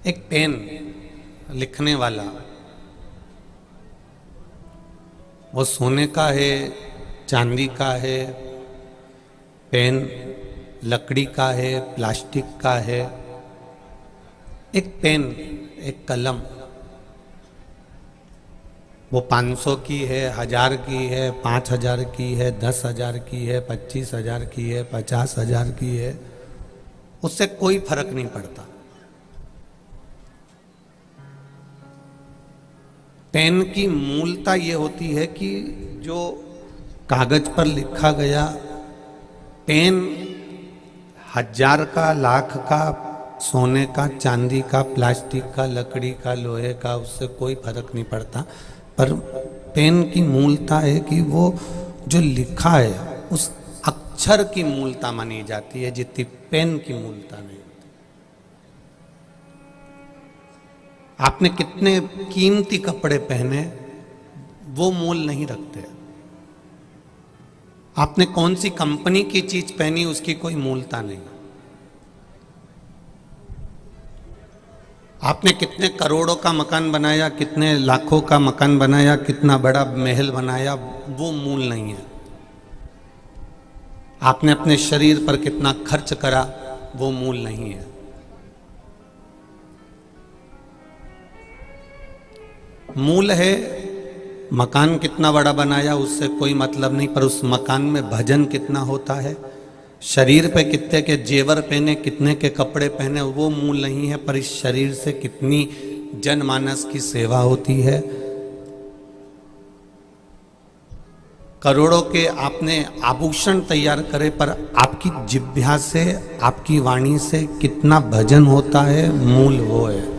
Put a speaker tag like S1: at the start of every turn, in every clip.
S1: एक पेन लिखने वाला, वो सोने का है, चांदी का है, पेन लकड़ी का है, प्लास्टिक का है। एक पेन, एक कलम, वो 500 की है, 1000 की है, 5000 की है, 10,000 की है, 25,000 की है, 50,000 की है, उससे कोई फर्क नहीं पड़ता। पेन की मूलता ये होती है कि जो कागज पर लिखा गया, पेन 1000 का, लाख का, सोने का, चांदी का, प्लास्टिक का, लकड़ी का, लोहे का, उससे कोई फर्क नहीं पड़ता। पर पेन की मूलता है कि वो जो लिखा है उस अक्षर की मूलता मानी जाती है, जितनी पेन की मूलता नहीं। आपने कितने कीमती कपड़े पहने वो मूल नहीं रखते। आपने कौन सी कंपनी की चीज पहनी उसकी कोई मूलता नहीं। आपने कितने करोड़ों का मकान बनाया, कितने लाखों का मकान बनाया, कितना बड़ा महल बनाया, वो मूल नहीं है। आपने अपने शरीर पर कितना खर्च करा, वो मूल नहीं है। मूल है मकान कितना बड़ा बनाया, उससे कोई मतलब नहीं, पर उस मकान में भजन कितना होता है, शरीर पे कितने के जेवर पहने, कितने के कपड़े पहने, वो मूल नहीं है। पर इस शरीर से कितनी जनमानस की सेवा होती है। करोड़ों के आपने आभूषण तैयार करे, पर आपकी जिह्वा से, आपकी वाणी से कितना भजन होता है, मूल वो है।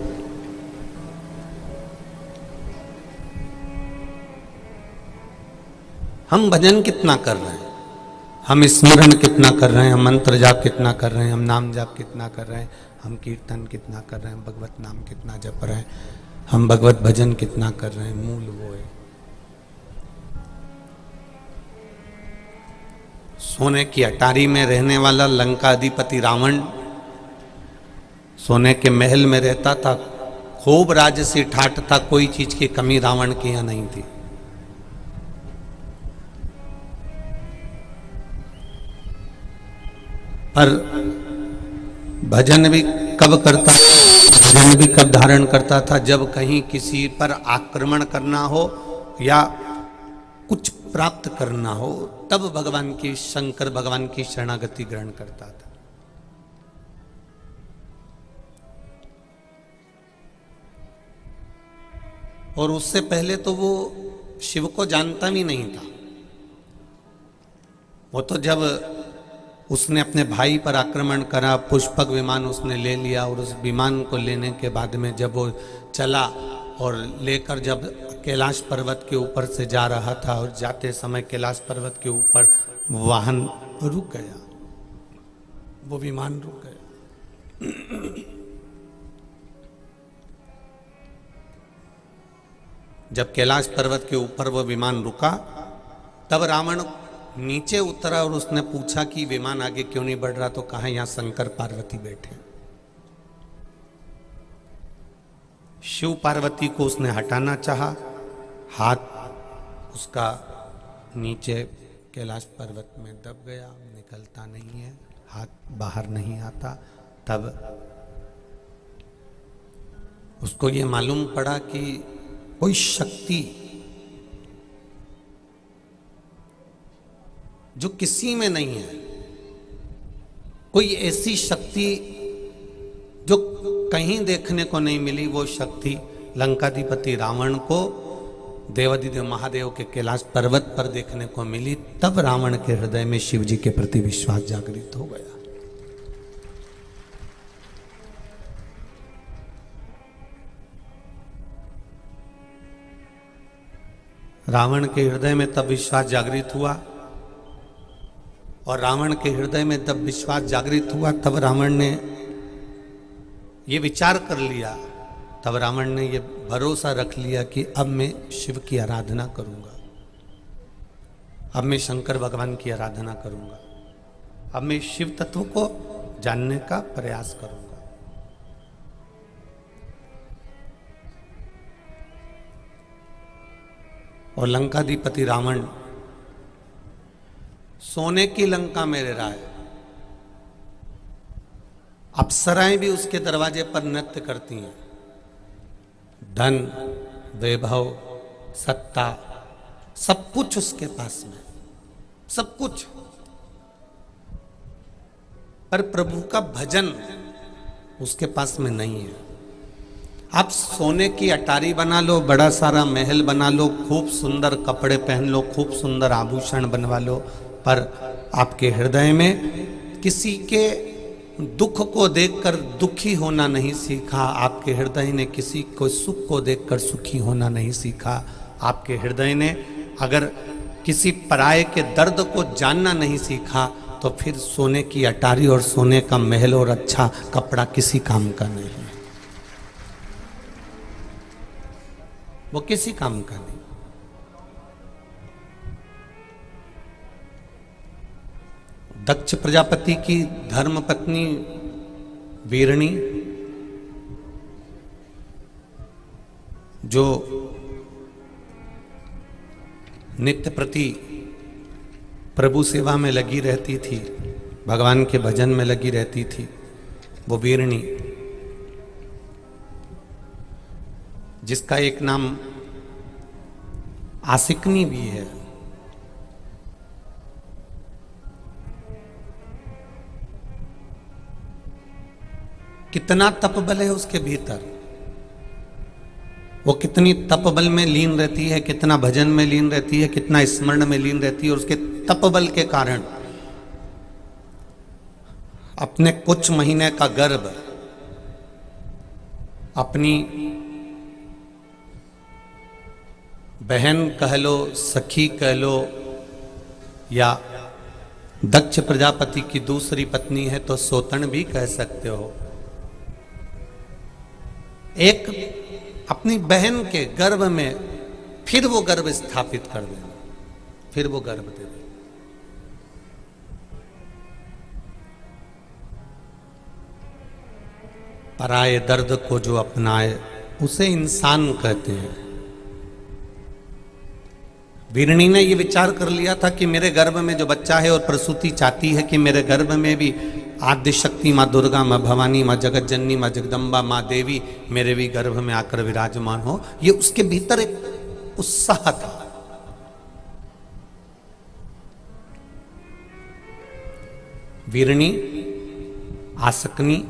S1: हम भजन कितना कर रहे हैं, हम स्मरण कितना कर रहे हैं, हम मंत्र जाप कितना कर रहे हैं, हम नाम जाप कितना कर रहे हैं, हम कीर्तन कितना कर रहे हैं, भगवत नाम कितना जप रहे हैं, हम भगवत भजन कितना कर रहे हैं, मूल वो है। सोने की अटारी में रहने वाला लंका अधिपति रावण सोने के महल में रहता था, खूब राजसी ठाट था, कोई चीज की कमी रावण के यहां नहीं थी। पर भजन भी कब करता, भजन भी कब धारण करता था, जब कहीं किसी पर आक्रमण करना हो या कुछ प्राप्त करना हो, तब भगवान की, शंकर भगवान की शरणागति ग्रहण करता था। और उससे पहले तो वो शिव को जानता भी नहीं था। वो तो जब उसने अपने भाई पर आक्रमण करा, पुष्पक विमान उसने ले लिया, और उस विमान को लेने के बाद में जब वो चला और लेकर जब कैलाश पर्वत के ऊपर से जा रहा था, और जाते समय कैलाश पर्वत के ऊपर वाहन रुक गया, वो विमान रुक गया। जब कैलाश पर्वत के ऊपर वो विमान रुका, तब रावण नीचे उतरा और उसने पूछा कि विमान आगे क्यों नहीं बढ़ रहा, तो कहा यहां शंकर पार्वती बैठे। शिव पार्वती को उसने हटाना चाहा, हाथ उसका नीचे कैलाश पर्वत में दब गया, निकलता नहीं है, हाथ बाहर नहीं आता। तब उसको ये मालूम पड़ा कि कोई शक्ति जो किसी में नहीं है, कोई ऐसी शक्ति जो कहीं देखने को नहीं मिली, वो शक्ति लंकाधिपति रावण को देवाधिदेव महादेव के कैलाश पर्वत पर देखने को मिली। तब रावण के हृदय में शिव जी के प्रति विश्वास जागृत हो गया। रावण के हृदय में तब विश्वास जागृत हुआ, और रावण के हृदय में तब विश्वास जागृत हुआ, तब रावण ने ये विचार कर लिया, तब रावण ने ये भरोसा रख लिया कि अब मैं शिव की आराधना करूंगा, अब मैं शंकर भगवान की आराधना करूंगा, अब मैं शिव तत्व को जानने का प्रयास करूंगा। और लंकाधिपति रावण सोने की लंका में रह रहा है। अप्सराएं भी उसके दरवाजे पर नृत्य करती हैं। धन, वैभव, सत्ता, सब कुछ उसके पास में, सब कुछ, पर प्रभु का भजन उसके पास में नहीं है। आप सोने की अटारी बना लो, बड़ा सारा महल बना लो, खूब सुंदर कपड़े पहन लो, खूब सुंदर आभूषण बनवा लो, पर आपके हृदय में किसी के दुख को देखकर दुखी होना नहीं सीखा। आपके हृदय ने किसी को सुख को देखकर सुखी होना नहीं सीखा। आपके हृदय ने अगर किसी पराये के दर्द को जानना नहीं सीखा, तो फिर सोने की अटारी और सोने का महल और अच्छा कपड़ा किसी काम का नहीं है, वो किसी काम का नहीं। दक्ष प्रजापति की धर्म पत्नी वीरणी, जो नित्य प्रति प्रभु सेवा में लगी रहती थी, भगवान के भजन में लगी रहती थी, वो वीरणी, जिसका एक नाम आसिकनी भी है। कितना तपबल है उसके भीतर, वो कितनी तपबल में लीन रहती है, कितना भजन में लीन रहती है, कितना स्मरण में लीन रहती है। और उसके तपबल के कारण अपने कुछ महीने का गर्भ अपनी बहन कह लो, सखी कह लो, या दक्ष प्रजापति की दूसरी पत्नी है तो सोतन भी कह सकते हो, एक अपनी बहन के गर्भ में फिर वो गर्भ स्थापित कर देना, फिर वो गर्भ दे देना। पराये दर्द को जो अपनाए उसे इंसान कहते हैं। वीरणी ने ये विचार कर लिया था कि मेरे गर्भ में जो बच्चा है, और प्रसूति चाहती है कि मेरे गर्भ में भी आद्य शक्ति माँ दुर्गा, माँ भवानी, माँ जगत जननी, माँ जगदम्बा, माँ देवी मेरे भी गर्भ में आकर विराजमान हो। ये उसके भीतर एक उत्साह था। वीरणी, आसकनी,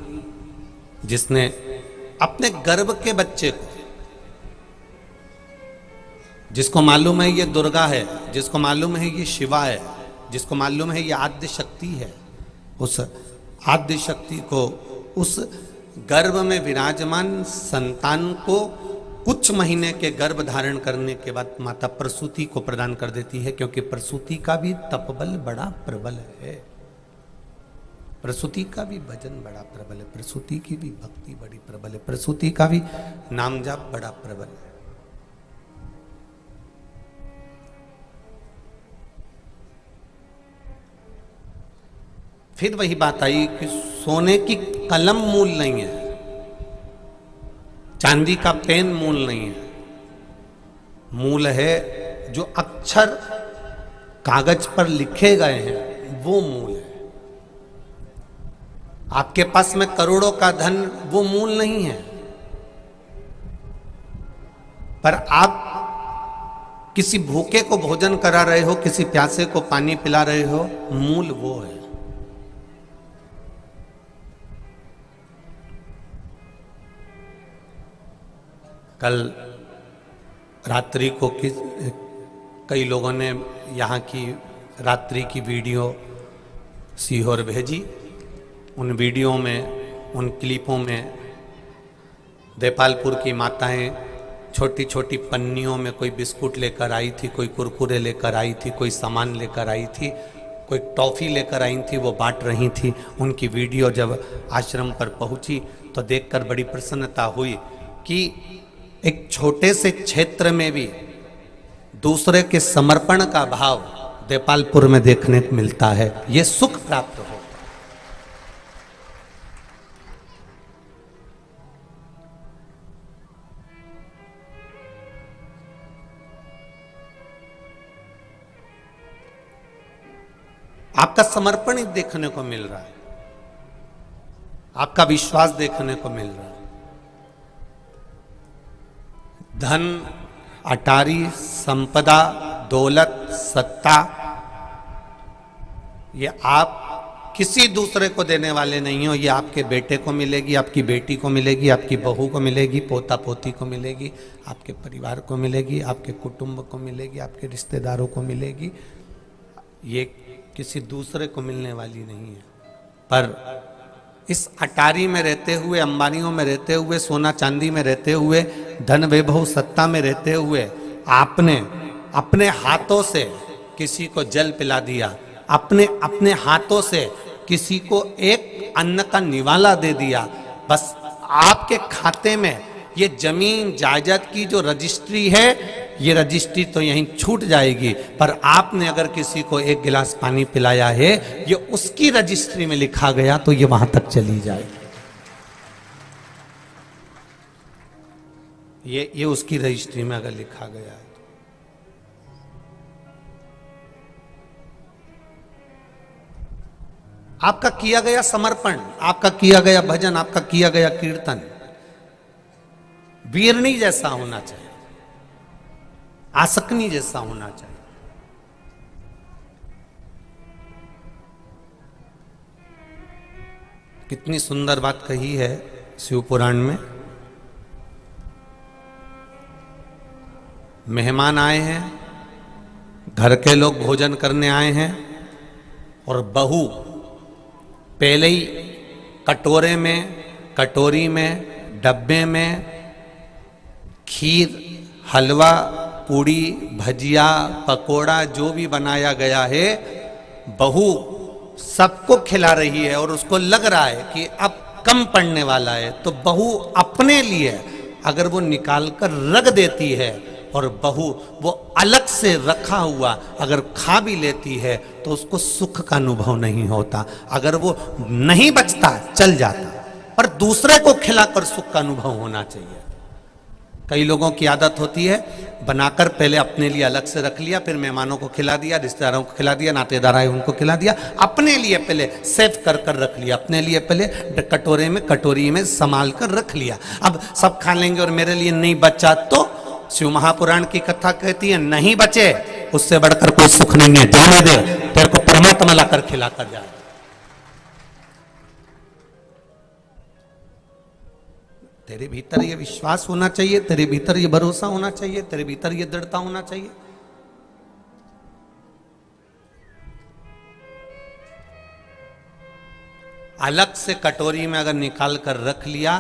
S1: जिसने अपने गर्भ के बच्चे को, जिसको मालूम है ये दुर्गा है, जिसको मालूम है ये शिवा है, जिसको मालूम है ये आद्य शक्ति है, उस आद्य शक्ति को, उस गर्भ में विराजमान संतान को कुछ महीने के गर्भ धारण करने के बाद माता प्रसूति को प्रदान कर देती है। क्योंकि प्रसूति का भी तपबल बड़ा प्रबल है, प्रसूति का भी भजन बड़ा प्रबल है, प्रसूति की भी भक्ति बड़ी प्रबल है, प्रसूति का भी नाम जाप बड़ा प्रबल है। फिर वही बात आई कि सोने की कलम मूल नहीं है, चांदी का पेन मूल नहीं है, मूल है जो अक्षर कागज पर लिखे गए हैं, वो मूल है। आपके पास में करोड़ों का धन, वो मूल नहीं है, पर आप किसी भूखे को भोजन करा रहे हो, किसी प्यासे को पानी पिला रहे हो, मूल वो है। कल रात्रि को कई लोगों ने यहाँ की रात्रि की वीडियो सीहोर भेजी। उन वीडियो में, उन क्लिपों में देपालपुर की माताएं छोटी छोटी पन्नियों में कोई बिस्कुट लेकर आई थी, कोई कुरकुरे लेकर आई थी, कोई सामान लेकर आई थी, कोई टॉफ़ी लेकर आई थी, वो बांट रही थी। उनकी वीडियो जब आश्रम पर पहुंची तो देखकर बड़ी प्रसन्नता हुई कि एक छोटे से क्षेत्र में भी दूसरे के समर्पण का भाव देपालपुर में देखने को मिलता है। ये सुख प्राप्त हो। आपका समर्पण ही देखने को मिल रहा है, आपका विश्वास देखने को मिल रहा है। धन, अटारी, संपदा, दौलत, सत्ता, ये आप किसी दूसरे को देने वाले नहीं हो। ये आपके बेटे को मिलेगी, आपकी बेटी को मिलेगी, आपकी बहू को मिलेगी, पोता पोती को मिलेगी, आपके परिवार को मिलेगी, आपके कुटुंब को मिलेगी, आपके रिश्तेदारों को मिलेगी। ये किसी दूसरे को मिलने वाली नहीं है। पर इस अटारी में रहते हुए, अंबानियों में रहते हुए, सोना चांदी में रहते हुए, धन वैभव सत्ता में रहते हुए, आपने अपने हाथों से किसी को जल पिला दिया, अपने हाथों से किसी को एक अन्न का निवाला दे दिया। बस आपके खाते में ये जमीन जायदाद की जो रजिस्ट्री है, ये रजिस्ट्री तो यहीं छूट जाएगी, पर आपने अगर किसी को एक गिलास पानी पिलाया है, ये उसकी रजिस्ट्री में लिखा गया तो ये वहां तक चली जाएगी। ये उसकी रजिस्ट्री में अगर लिखा गया है। आपका किया गया समर्पण, आपका किया गया भजन, आपका किया गया कीर्तन वीरनी जैसा होना चाहिए, आसकनी जैसा होना चाहिए। कितनी सुंदर बात कही है शिव पुराण में। मेहमान आए हैं, घर के लोग भोजन करने आए हैं, और बहू पहले ही कटोरे में, कटोरी में, डब्बे में खीर, हलवा, पूड़ी, भजिया, पकोड़ा जो भी बनाया गया है, बहू सबको खिला रही है। और उसको लग रहा है कि अब कम पड़ने वाला है, तो बहू अपने लिए अगर वो निकाल कर रख देती है, और बहू वो अलग से रखा हुआ अगर खा भी लेती है, तो उसको सुख का अनुभव नहीं होता। अगर वो नहीं बचता चल जाता, पर दूसरे को खिलाकर सुख का अनुभव होना चाहिए। कई लोगों की आदत होती है, बनाकर पहले अपने लिए अलग से रख लिया, फिर मेहमानों को खिला दिया, रिश्तेदारों को खिला दिया, नातेदार आए उनको खिला दिया, अपने लिए पहले सेव कर कर रख लिया, अपने लिए पहले कटोरे में, कटोरी में संभाल कर रख लिया। अब सब खा लेंगे और मेरे लिए नहीं बचा, तो शिव महापुराण की कथा कहती है, नहीं बचे उससे बढ़कर कोई सुख नहीं है, जाने दे, तेरे को परमात्मा लाकर खिलाकर जाए। तेरे भीतर ये विश्वास होना चाहिए, तेरे भीतर ये भरोसा होना चाहिए, तेरे भीतर ये दृढ़ता होना चाहिए। अलग से कटोरी में अगर निकाल कर रख लिया,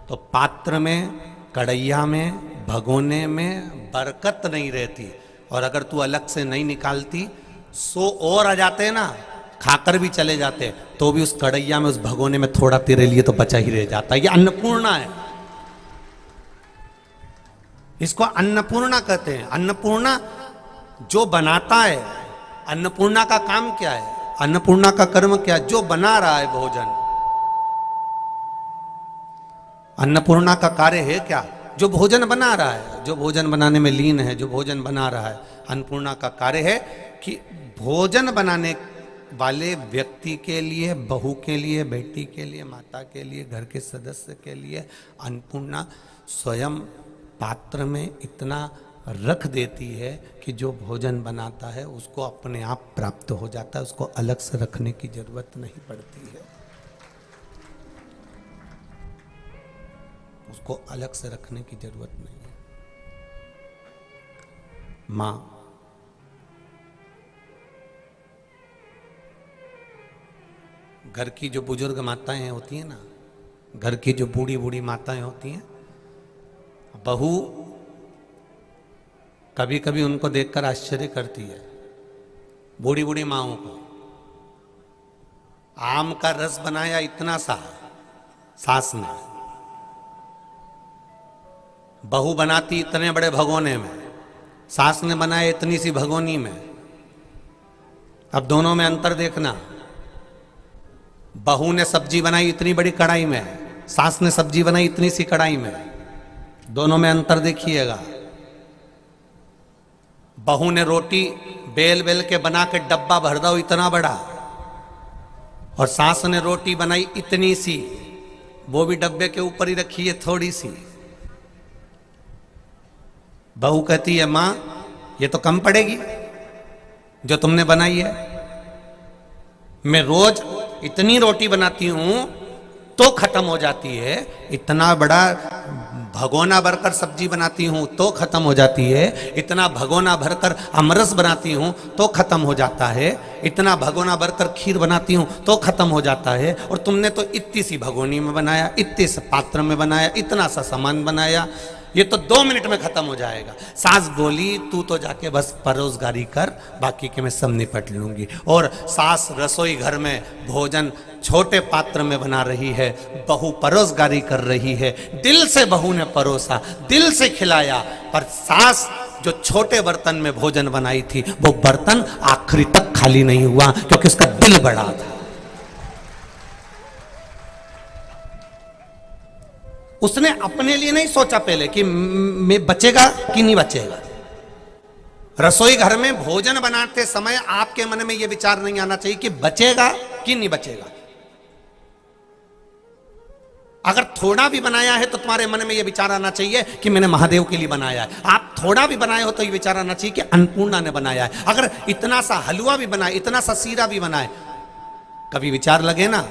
S1: तो पात्र में, कढ़ैया में, भगोने में बरकत नहीं रहती। और अगर तू अलग से नहीं निकालती, 100 और आ जाते ना, खाकर भी चले जाते, तो भी उस कढ़ैया में, उस भगोने में थोड़ा तेरे लिए तो बचा ही रह जाता। ये अन्नपूर्णा है, इसको अन्नपूर्णा कहते हैं। अन्नपूर्णा जो बनाता है, अन्नपूर्णा का काम क्या है, अन्नपूर्णा का कर्म क्या है? जो बना रहा है भोजन। अन्नपूर्णा का कार्य है क्या? जो भोजन बना रहा है, जो भोजन बनाने में लीन है, जो भोजन बना रहा है। अन्नपूर्णा का कार्य है कि भोजन बनाने वाले व्यक्ति के लिए, बहू के लिए, बेटी के लिए, माता के लिए, घर के सदस्य के लिए अन्नपूर्णा स्वयं पात्र में इतना रख देती है कि जो भोजन बनाता है उसको अपने आप प्राप्त हो जाता है, उसको अलग से रखने की जरूरत नहीं पड़ती है, उसको अलग से रखने की जरूरत नहीं है। मां घर की जो बुजुर्ग माताएं होती हैं ना, घर की जो बूढ़ी बूढ़ी माताएं होती हैं, बहू कभी कभी उनको देखकर आश्चर्य करती है। बूढ़ी बूढ़ी माओं को आम का रस बनाया इतना सा सास ने, बहू बनाती इतने बड़े भगोने में, सास ने बनाया इतनी सी भगोनी में। अब दोनों में अंतर देखना, बहू ने सब्जी बनाई इतनी बड़ी कढ़ाई में, सास ने सब्जी बनाई इतनी सी कढ़ाई में, दोनों में अंतर देखिएगा। बहू ने रोटी बेल बेल के बना के डब्बा भर दो इतना बड़ा, और सास ने रोटी बनाई इतनी सी, वो भी डब्बे के ऊपर ही रखी है थोड़ी सी। बहू कहती है मां ये तो कम पड़ेगी जो तुमने बनाई है, मैं रोज इतनी रोटी बनाती हूं तो खत्म हो जाती है, इतना बड़ा भगोना भरकर सब्जी बनाती हूं तो खत्म हो जाती है, इतना भगोना भरकर अमरस बनाती हूं तो खत्म हो जाता है, इतना भगोना भरकर खीर बनाती हूं तो खत्म हो जाता है, और तुमने तो इतनी सी भगोनी में बनाया, इतने से पात्र में बनाया, इतना सा सामान बनाया, ये तो 2 मिनट में खत्म हो जाएगा। सास बोली तू तो जाके बस परोसगारी कर, बाकी के मैं सब निपट लूंगी। और सास रसोई घर में भोजन छोटे पात्र में बना रही है, बहू परोसगारी कर रही है, दिल से बहू ने परोसा, दिल से खिलाया, पर सास जो छोटे बर्तन में भोजन बनाई थी वो बर्तन आखिरी तक खाली नहीं हुआ, क्योंकि उसका दिल बड़ा था। उसने अपने लिए नहीं सोचा पहले कि मैं बचेगा कि नहीं बचेगा। रसोई घर में भोजन बनाते समय आपके मन में यह विचार नहीं आना चाहिए कि बचेगा कि नहीं बचेगा। अगर थोड़ा भी बनाया है तो तुम्हारे मन में यह विचार आना चाहिए कि मैंने महादेव के लिए बनाया है। आप थोड़ा भी बनाए हो तो यह विचार आना चाहिए कि अन्नपूर्णा ने बनाया है। अगर इतना सा हलवा भी बनाए, इतना सा सीरा भी बनाए, कभी विचार लगे ना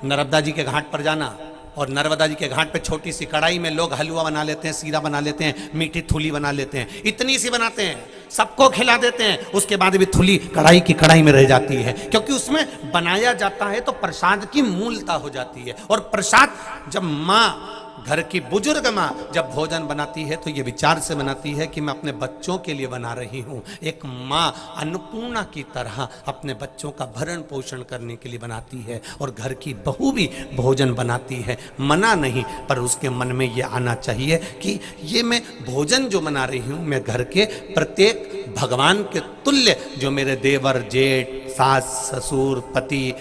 S1: नर्मदा जी के घाट पर जाना, और नर्मदा जी के घाट पे छोटी सी कढ़ाई में लोग हलवा बना लेते हैं, सीरा बना लेते हैं, मीठी थुली बना लेते हैं, इतनी सी बनाते हैं, सबको खिला देते हैं, उसके बाद भी थुली कढ़ाई की कढ़ाई में रह जाती है, क्योंकि उसमें बनाया जाता है तो प्रसाद की मूलता हो जाती है। और प्रसाद जब माँ, घर की बुजुर्ग माँ जब भोजन बनाती है तो ये विचार से बनाती है कि मैं अपने बच्चों के लिए बना रही हूँ। एक माँ अन्नपूर्णा की तरह अपने बच्चों का भरण पोषण करने के लिए बनाती है, और घर की बहू भी भोजन बनाती है, मना नहीं, पर उसके मन में ये आना चाहिए कि ये मैं भोजन जो बना रही हूँ, मैं घर के प्रत्येक भगवान के तुल्य, जो मेरे देवर जेठ सास ससुर पति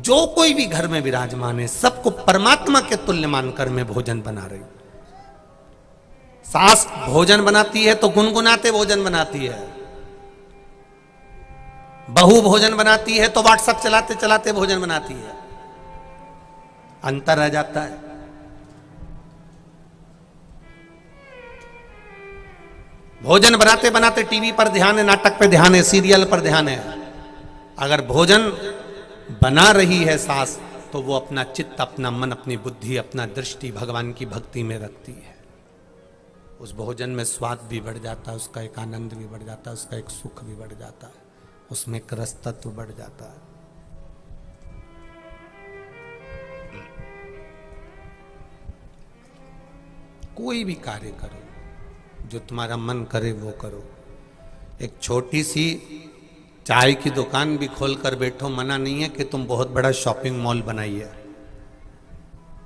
S1: जो कोई भी घर में विराजमान है, सबको परमात्मा के तुल्य मानकर मैं भोजन बना रही हूं। सास भोजन बनाती है तो गुनगुनाते भोजन बनाती है, बहू भोजन बनाती है तो व्हाट्सएप चलाते चलाते भोजन बनाती है। अंतर रह जाता है। भोजन बनाते बनाते टीवी पर ध्यान है, नाटक पे ध्यान है, सीरियल पर ध्यान है। अगर भोजन बना रही है सास तो वो अपना चित्त, अपना मन, अपनी बुद्धि, अपना दृष्टि भगवान की भक्ति में रखती है। उस भोजन में स्वाद भी बढ़ जाता है, उसका एक आनंद भी बढ़ जाता है, उसका एक सुख भी बढ़ जाता है, उसमें एक रस तत्व बढ़ जाता है। कोई भी कार्य करो, जो तुम्हारा मन करे वो करो। एक छोटी सी चाय की दुकान भी खोलकर बैठो, मना नहीं है कि तुम बहुत बड़ा शॉपिंग मॉल बनाइए,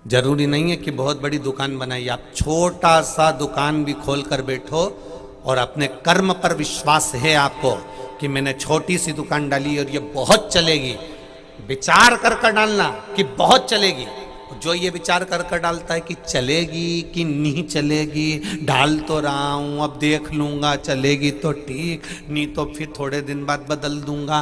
S1: जरूरी नहीं है कि बहुत बड़ी दुकान बनाइए। आप छोटा सा दुकान भी खोलकर बैठो, और अपने कर्म पर विश्वास है आपको कि मैंने छोटी सी दुकान डाली और ये बहुत चलेगी, विचार कर डालना कि बहुत चलेगी। जो ये विचार कर डालता है कि चलेगी कि नहीं चलेगी, डाल तो रहा हूं, अब देख लूंगा, चलेगी तो ठीक, नहीं तो फिर थोड़े दिन बाद बदल दूंगा।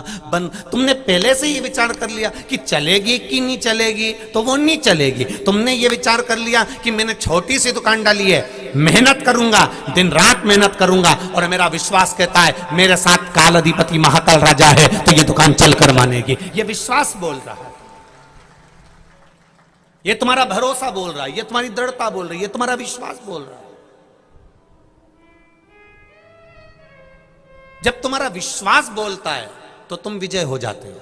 S1: तुमने पहले से ये विचार कर लिया कि चलेगी कि नहीं चलेगी, तो वो नहीं चलेगी। तुमने ये विचार कर लिया कि मैंने छोटी सी दुकान डाली है, मेहनत करूंगा, दिन रात मेहनत करूंगा, और मेरा विश्वास कहता है मेरे साथ काल अधिपति महाकाल राजा है, तो ये दुकान चलकर मानेगी। ये विश्वास बोल रहा है, ये तुम्हारा भरोसा बोल रहा है, ये तुम्हारी दृढ़ता बोल रही है, ये तुम्हारा विश्वास बोल रहा है। जब तुम्हारा विश्वास बोलता है तो तुम विजय हो जाते हो।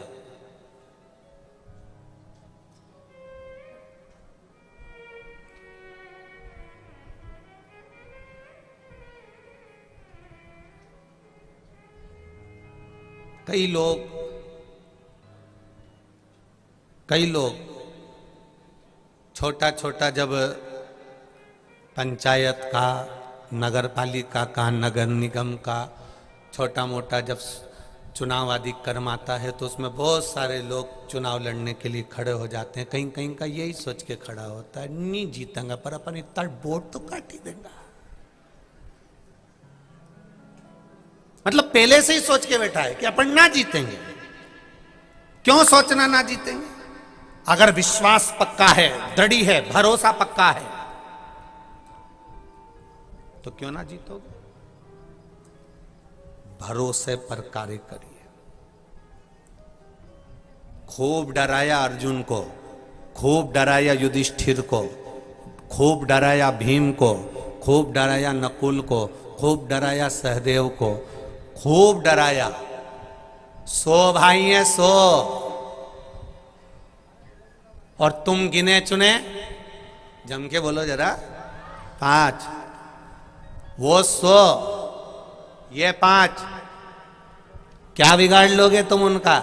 S1: कई लोग छोटा छोटा जब पंचायत का, नगर पालिका का, नगर निगम का छोटा मोटा जब चुनाव आदि कर्म आता है तो उसमें बहुत सारे लोग चुनाव लड़ने के लिए खड़े हो जाते हैं। कहीं कहीं का यही सोच के खड़ा होता है, नहीं जीतेंगे पर अपन इतना वोट तो काट ही देंगे। मतलब पहले से ही सोच के बैठा है कि अपन ना जीतेंगे। क्यों सोचना ना जीतेंगे? अगर विश्वास पक्का है, दृढ़ है, भरोसा पक्का है, तो क्यों ना जीतोगे? भरोसे पर कार्य करिए। खूब डराया अर्जुन को, खूब डराया युधिष्ठिर को, खूब डराया भीम को, खूब डराया नकुल को, खूब डराया सहदेव को, खूब डराया। 100 भाई हैं, 100। और तुम गिने चुने, जम के बोलो जरा, 5। वो 100, ये 5। क्या बिगाड़ लोगे तुम उनका?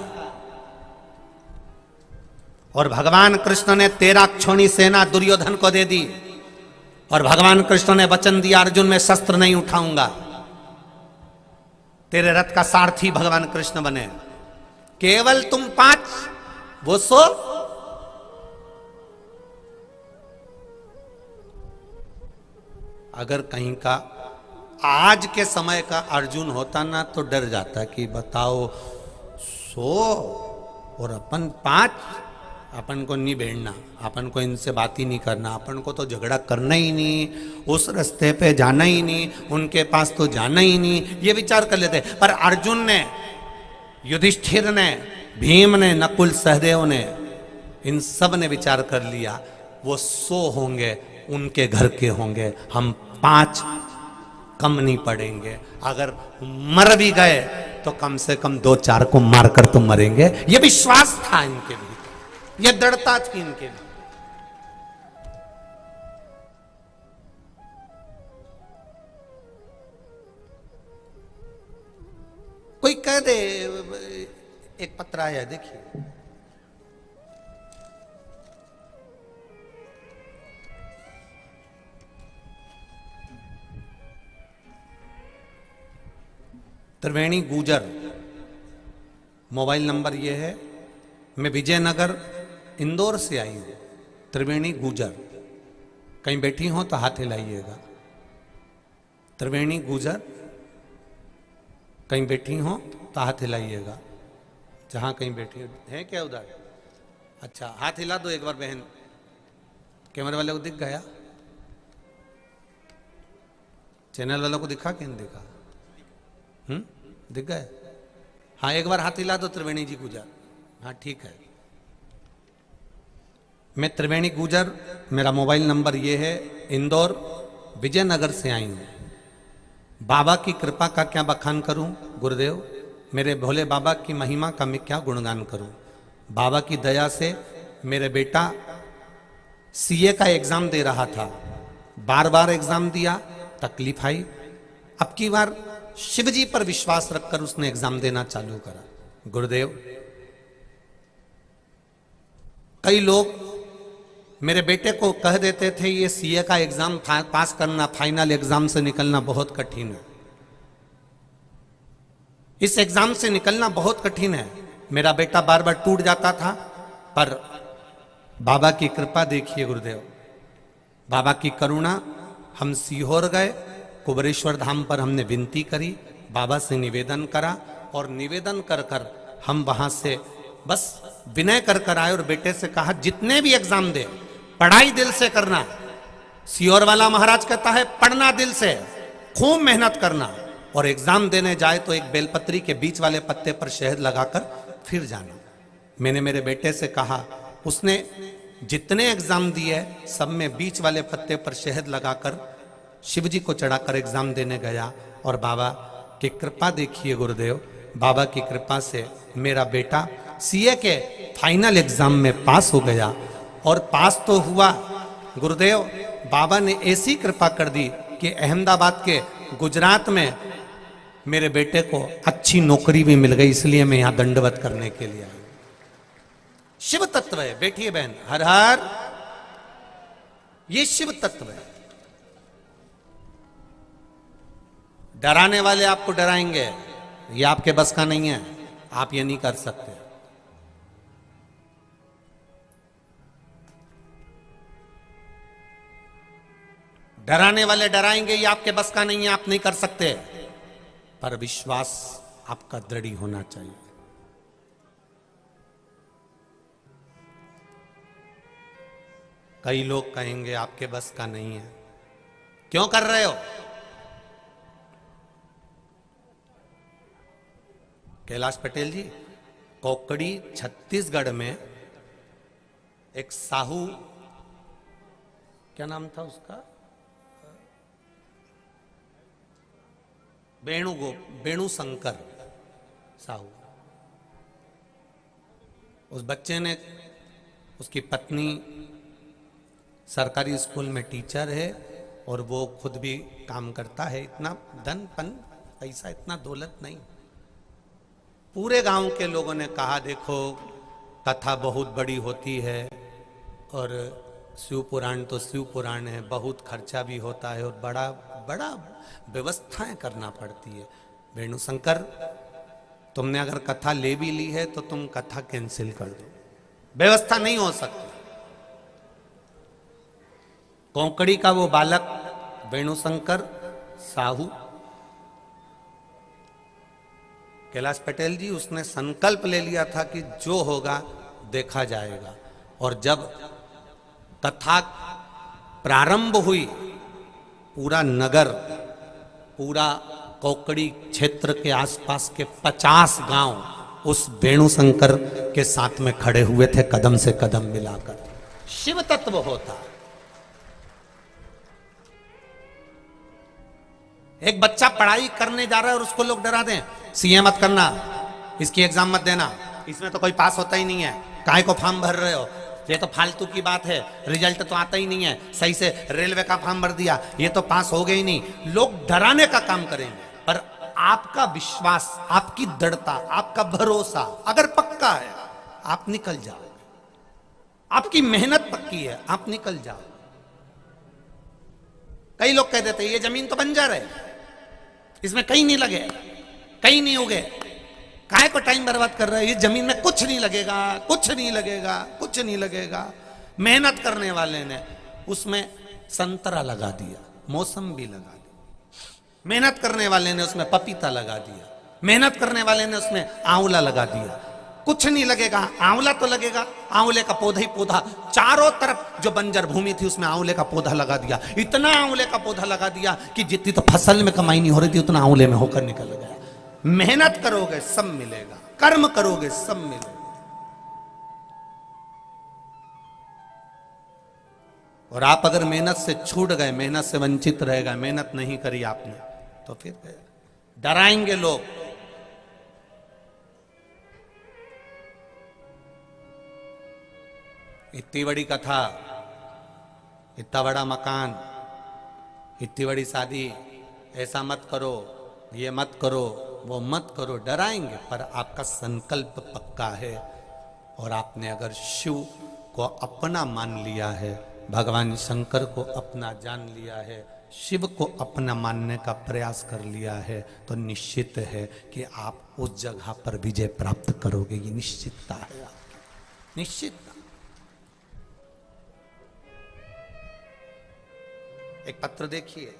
S1: और भगवान कृष्ण ने 13 अक्षौणी सेना दुर्योधन को दे दी, और भगवान कृष्ण ने वचन दिया अर्जुन मैं शस्त्र नहीं उठाऊंगा। तेरे रथ का सारथी भगवान कृष्ण बने। केवल तुम 5, वो 100। अगर कहीं का आज के समय का अर्जुन होता ना तो डर जाता कि बताओ 100 और अपन 5। अपन को नहीं भेड़ना, अपन को इनसे बात ही नहीं करना, अपन को तो झगड़ा करना ही नहीं, उस रास्ते पे जाना ही नहीं, उनके पास तो जाना ही नहीं, ये विचार कर लेते। पर अर्जुन ने, युधिष्ठिर ने, भीम ने, नकुल सहदेव ने, इन सब ने विचार कर लिया वो 100 होंगे, उनके घर के होंगे, हम 5 कम नहीं पड़ेंगे। अगर मर भी गए तो कम से कम 2-4 को मारकर तो मरेंगे। ये विश्वास था इनके लिए, ये दृढ़ता थी इनके लिए। कोई कह दे, एक पत्र आया है देखिए, त्रिवेणी गुजर, मोबाइल नंबर ये है, मैं विजयनगर इंदौर से आई हूं। त्रिवेणी गुजर, कहीं बैठी हो तो हाथ हिलाइएगा। त्रिवेणी गुजर, कहीं बैठी हो तो हाथ हिलाइएगा। जहां कहीं बैठी है क्या उधर? अच्छा, हाथ हिला दो एक बार बहन। कैमरे वाले को दिख गया? चैनल वालों को दिखा कि नहीं दिखा? दिख गए? हाँ, एक बार हाथ हिला दो त्रिवेणी जी गुजर। हाँ ठीक है। मैं त्रिवेणी गुजर, मेरा मोबाइल नंबर ये है, इंदौर विजयनगर से आई हूँ। बाबा की कृपा का क्या बखान करूं गुरुदेव, मेरे भोले बाबा की महिमा का मैं क्या गुणगान करूं। बाबा की दया से मेरे बेटा सीए का एग्जाम दे रहा था, बार बार एग्जाम दिया, तकलीफ आई। अब की बार शिव जी पर विश्वास रखकर उसने एग्जाम देना चालू करा। गुरुदेव, कई लोग मेरे बेटे को कह देते थे ये सीए का एग्जाम पास करना, फाइनल एग्जाम से निकलना बहुत कठिन है, इस एग्जाम से निकलना बहुत कठिन है। मेरा बेटा बार बार टूट जाता था, पर बाबा की कृपा देखिए गुरुदेव, बाबा की करुणा। हम सीहोर गए, कुबरेश्वर धाम पर हमने विनती करी, बाबा से निवेदन करा, और निवेदन कर कर हम वहां से बस विनय कर कर आए और बेटे से कहा जितने भी एग्जाम दे पढ़ाई दिल से करना। सीहोर वाला महाराज कहता है पढ़ना दिल से, खूब मेहनत करना, और एग्जाम देने जाए तो एक बेलपत्री के बीच वाले पत्ते पर शहद लगाकर फिर जाना। मैंने मेरे बेटे से कहा, उसने जितने एग्जाम दिए सब में बीच वाले पत्ते पर शहद लगाकर शिव जी को चढ़ाकर एग्जाम देने गया, और बाबा की कृपा देखिए गुरुदेव, बाबा की कृपा से मेरा बेटा सीए के फाइनल एग्जाम में पास हो गया। और पास तो हुआ गुरुदेव, बाबा ने ऐसी कृपा कर दी कि अहमदाबाद के गुजरात में मेरे बेटे को अच्छी नौकरी भी मिल गई। इसलिए मैं यहां दंडवत करने के लिए आई। शिव तत्व है, बैठिए बहन, हर हर, ये शिव तत्व है। डराने वाले आपको डराएंगे, ये आपके बस का नहीं है, आप ये नहीं कर सकते। डराने वाले डराएंगे, ये आपके बस का नहीं है, आप नहीं कर सकते। पर विश्वास आपका दृढ़ होना चाहिए। कई लोग कहेंगे आपके बस का नहीं है, क्यों कर रहे हो? कैलाश पटेल जी, कोकड़ी छत्तीसगढ़ में एक साहू, क्या नाम था उसका, वेणु शंकर साहू, उस बच्चे ने, उसकी पत्नी सरकारी स्कूल में टीचर है और वो खुद भी काम करता है। इतना धन पन पैसा, इतना दौलत नहीं। पूरे गांव के लोगों ने कहा देखो कथा बहुत बड़ी होती है और शिव पुराण तो शिव पुराण है, बहुत खर्चा भी होता है और बड़ा बड़ा व्यवस्थाएं करना पड़ती है। वेणुशंकर, तुमने अगर कथा ले भी ली है तो तुम कथा कैंसिल कर दो, व्यवस्था नहीं हो सकती। कोंकड़ी का वो बालक वेणुशंकर साहू, कैलाश पटेल जी, उसने संकल्प ले लिया था कि जो होगा देखा जाएगा। और जब कथा प्रारंभ हुई, पूरा नगर, पूरा कोकड़ी क्षेत्र के आसपास के 50 गांव उस वेणुशंकर के साथ में खड़े हुए थे, कदम से कदम मिलाकर। शिव तत्व होता। एक बच्चा पढ़ाई करने जा रहा है और उसको लोग डरा दें, सीए मत करना, इसकी एग्जाम मत देना, इसमें तो कोई पास होता ही नहीं है, काहे को फॉर्म भर रहे हो, ये तो फालतू की बात है, रिजल्ट तो आता ही नहीं है, सही से रेलवे का फॉर्म भर दिया, ये तो पास हो गए ही नहीं। लोग डराने का काम करेंगे, पर आपका विश्वास, आपकी दृढ़ता, आपका भरोसा अगर पक्का है, आप निकल जाओ। आपकी मेहनत पक्की है, आप निकल जाओ। कई लोग कह देते हैं ये जमीन तो बंजर है, इसमें कहीं नहीं लगे, कहीं नहीं उगे, काहे को टाइम बर्बाद कर रहे हैं, ये जमीन में कुछ नहीं लगेगा, कुछ नहीं लगेगा, कुछ नहीं लगेगा। मेहनत करने वाले ने उसमें संतरा लगा दिया, मौसम्बी लगा दी, मेहनत करने वाले ने उसमें पपीता लगा दिया, मेहनत करने वाले ने उसमें आंवला लगा दिया, कुछ नहीं लगेगा। आंवला तो लगेगा, आंवले का पौधा ही पौधा, चारों तरफ जो बंजर भूमि थी उसमें आंवले का पौधा लगा दिया, इतना आंवले का पौधा लगा दिया कि जितनी तो फसल में कमाई नहीं हो रही थी उतना आंवले में होकर निकल गया। मेहनत करोगे सब मिलेगा, कर्म करोगे सब मिलेगा। और आप अगर मेहनत से छूट गए, मेहनत से वंचित रह गए, मेहनत नहीं करी आपने, तो फिर डराएंगे लोग। इतनी बड़ी कथा, इतना बड़ा मकान, इतनी बड़ी शादी, ऐसा मत करो, ये मत करो, वो मत करो, डराएंगे। पर आपका संकल्प पक्का है और आपने अगर शिव को अपना मान लिया है, भगवान शंकर को अपना जान लिया है, शिव को अपना मानने का प्रयास कर लिया है, तो निश्चित है कि आप उस जगह पर विजय प्राप्त करोगे। ये निश्चितता है आपकी, निश्चितता। एक पत्र देखिए,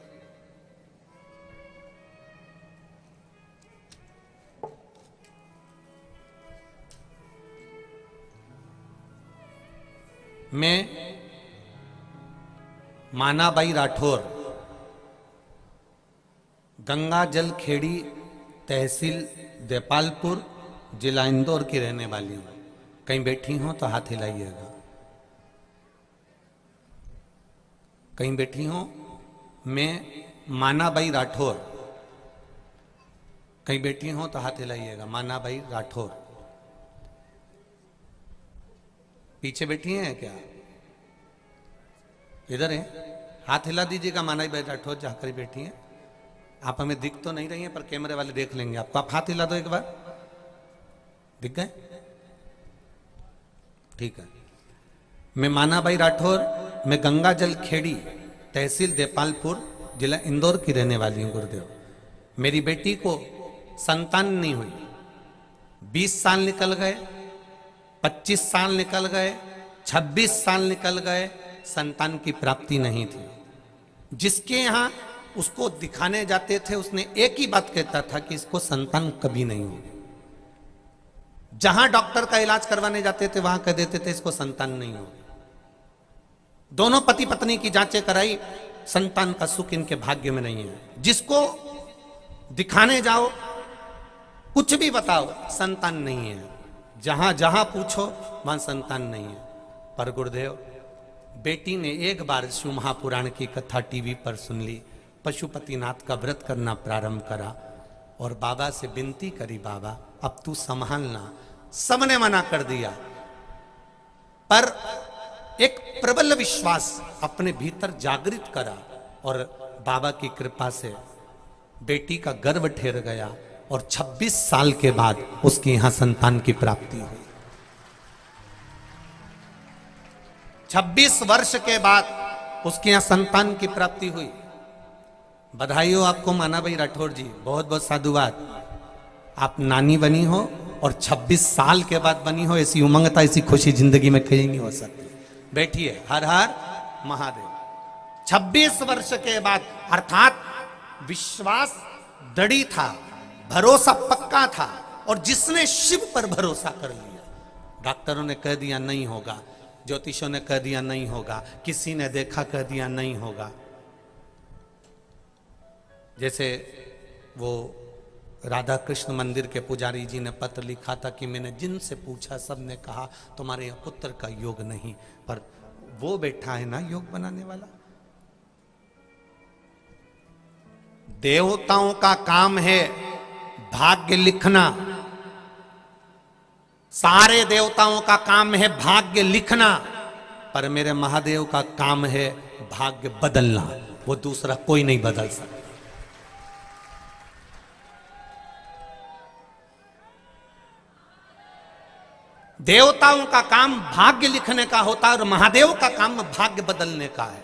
S1: मैं मानाबाई राठौर, गंगा जल खेड़ी, तहसील देपालपुर, जिला इंदौर की रहने वाली हूं। कहीं बैठी हो तो हाथ हिलाइएगा। कहीं बैठी हो? मैं मानाबाई राठौर, कहीं बैठी हो तो हाथ हिलाइएगा। मानाबाई राठौर पीछे बैठी हैं क्या? इधर है, हाथ हिला दीजिएगा। मानाबाई राठौर जहां कर बैठी हैं। आप हमें दिख तो नहीं रही हैं, पर कैमरे वाले देख लेंगे आपको। आप हाथ हिला दो एक बार, दिख गए? ठीक है। मैं मानाबाई राठौर, मैं गंगा जल खेड़ी, तहसील देपालपुर, जिला इंदौर की रहने वाली हूं। गुरुदेव, मेरी बेटी को संतान नहीं हुई, 20 साल निकल गए, 25 साल निकल गए, 26 साल निकल गए, संतान की प्राप्ति नहीं थी। जिसके यहां उसको दिखाने जाते थे, उसने एक ही बात कहता था कि इसको संतान कभी नहीं होगी। जहां डॉक्टर का इलाज करवाने जाते थे वहां कह देते थे इसको संतान नहीं होगी। दोनों पति पत्नी की जांचें कराई, संतान का सुख इनके भाग्य में नहीं है। जिसको दिखाने जाओ, कुछ भी बताओ, संतान नहीं है। जहां जहां पूछो वहां संतान नहीं है। पर गुरुदेव, बेटी ने एक बार शिव महापुराण की कथा टीवी पर सुन ली, पशुपतिनाथ का व्रत करना प्रारंभ करा और बाबा से विनती करी, बाबा अब तू संभालना। सबने मना कर दिया, पर एक प्रबल विश्वास अपने भीतर जागृत करा और बाबा की कृपा से बेटी का गर्भ ठहर गया और 26 साल के बाद उसके यहां संतान की प्राप्ति हुई। 26 वर्ष के बाद उसके यहां संतान की प्राप्ति हुई। बधाई हो आपको माना भाई राठौर जी, बहुत बहुत साधुवाद। आप नानी बनी हो और 26 साल के बाद बनी हो, ऐसी उमंगता, ऐसी खुशी जिंदगी में कहीं नहीं हो सकती। बैठिए, हर हर महादेव। 26 वर्ष के बाद, अर्थात विश्वास दृढ़ था, भरोसा पक्का था, और जिसने शिव पर भरोसा कर लिया, डॉक्टरों ने कह दिया नहीं होगा, ज्योतिषों ने कह दिया नहीं होगा, किसी ने देखा कह दिया नहीं होगा। जैसे वो राधा कृष्ण मंदिर के पुजारी जी ने पत्र लिखा था कि मैंने जिनसे पूछा सबने कहा तुम्हारे यहाँ पुत्र का योग नहीं, पर वो बैठा है ना योग बनाने वाला। देवताओं का काम है भाग्य लिखना, सारे देवताओं का काम है भाग्य लिखना, पर मेरे महादेव का काम है भाग्य बदलना। वो दूसरा कोई नहीं बदल सकता। देवताओं का काम भाग्य लिखने का होता है और महादेव का काम भाग्य बदलने का है।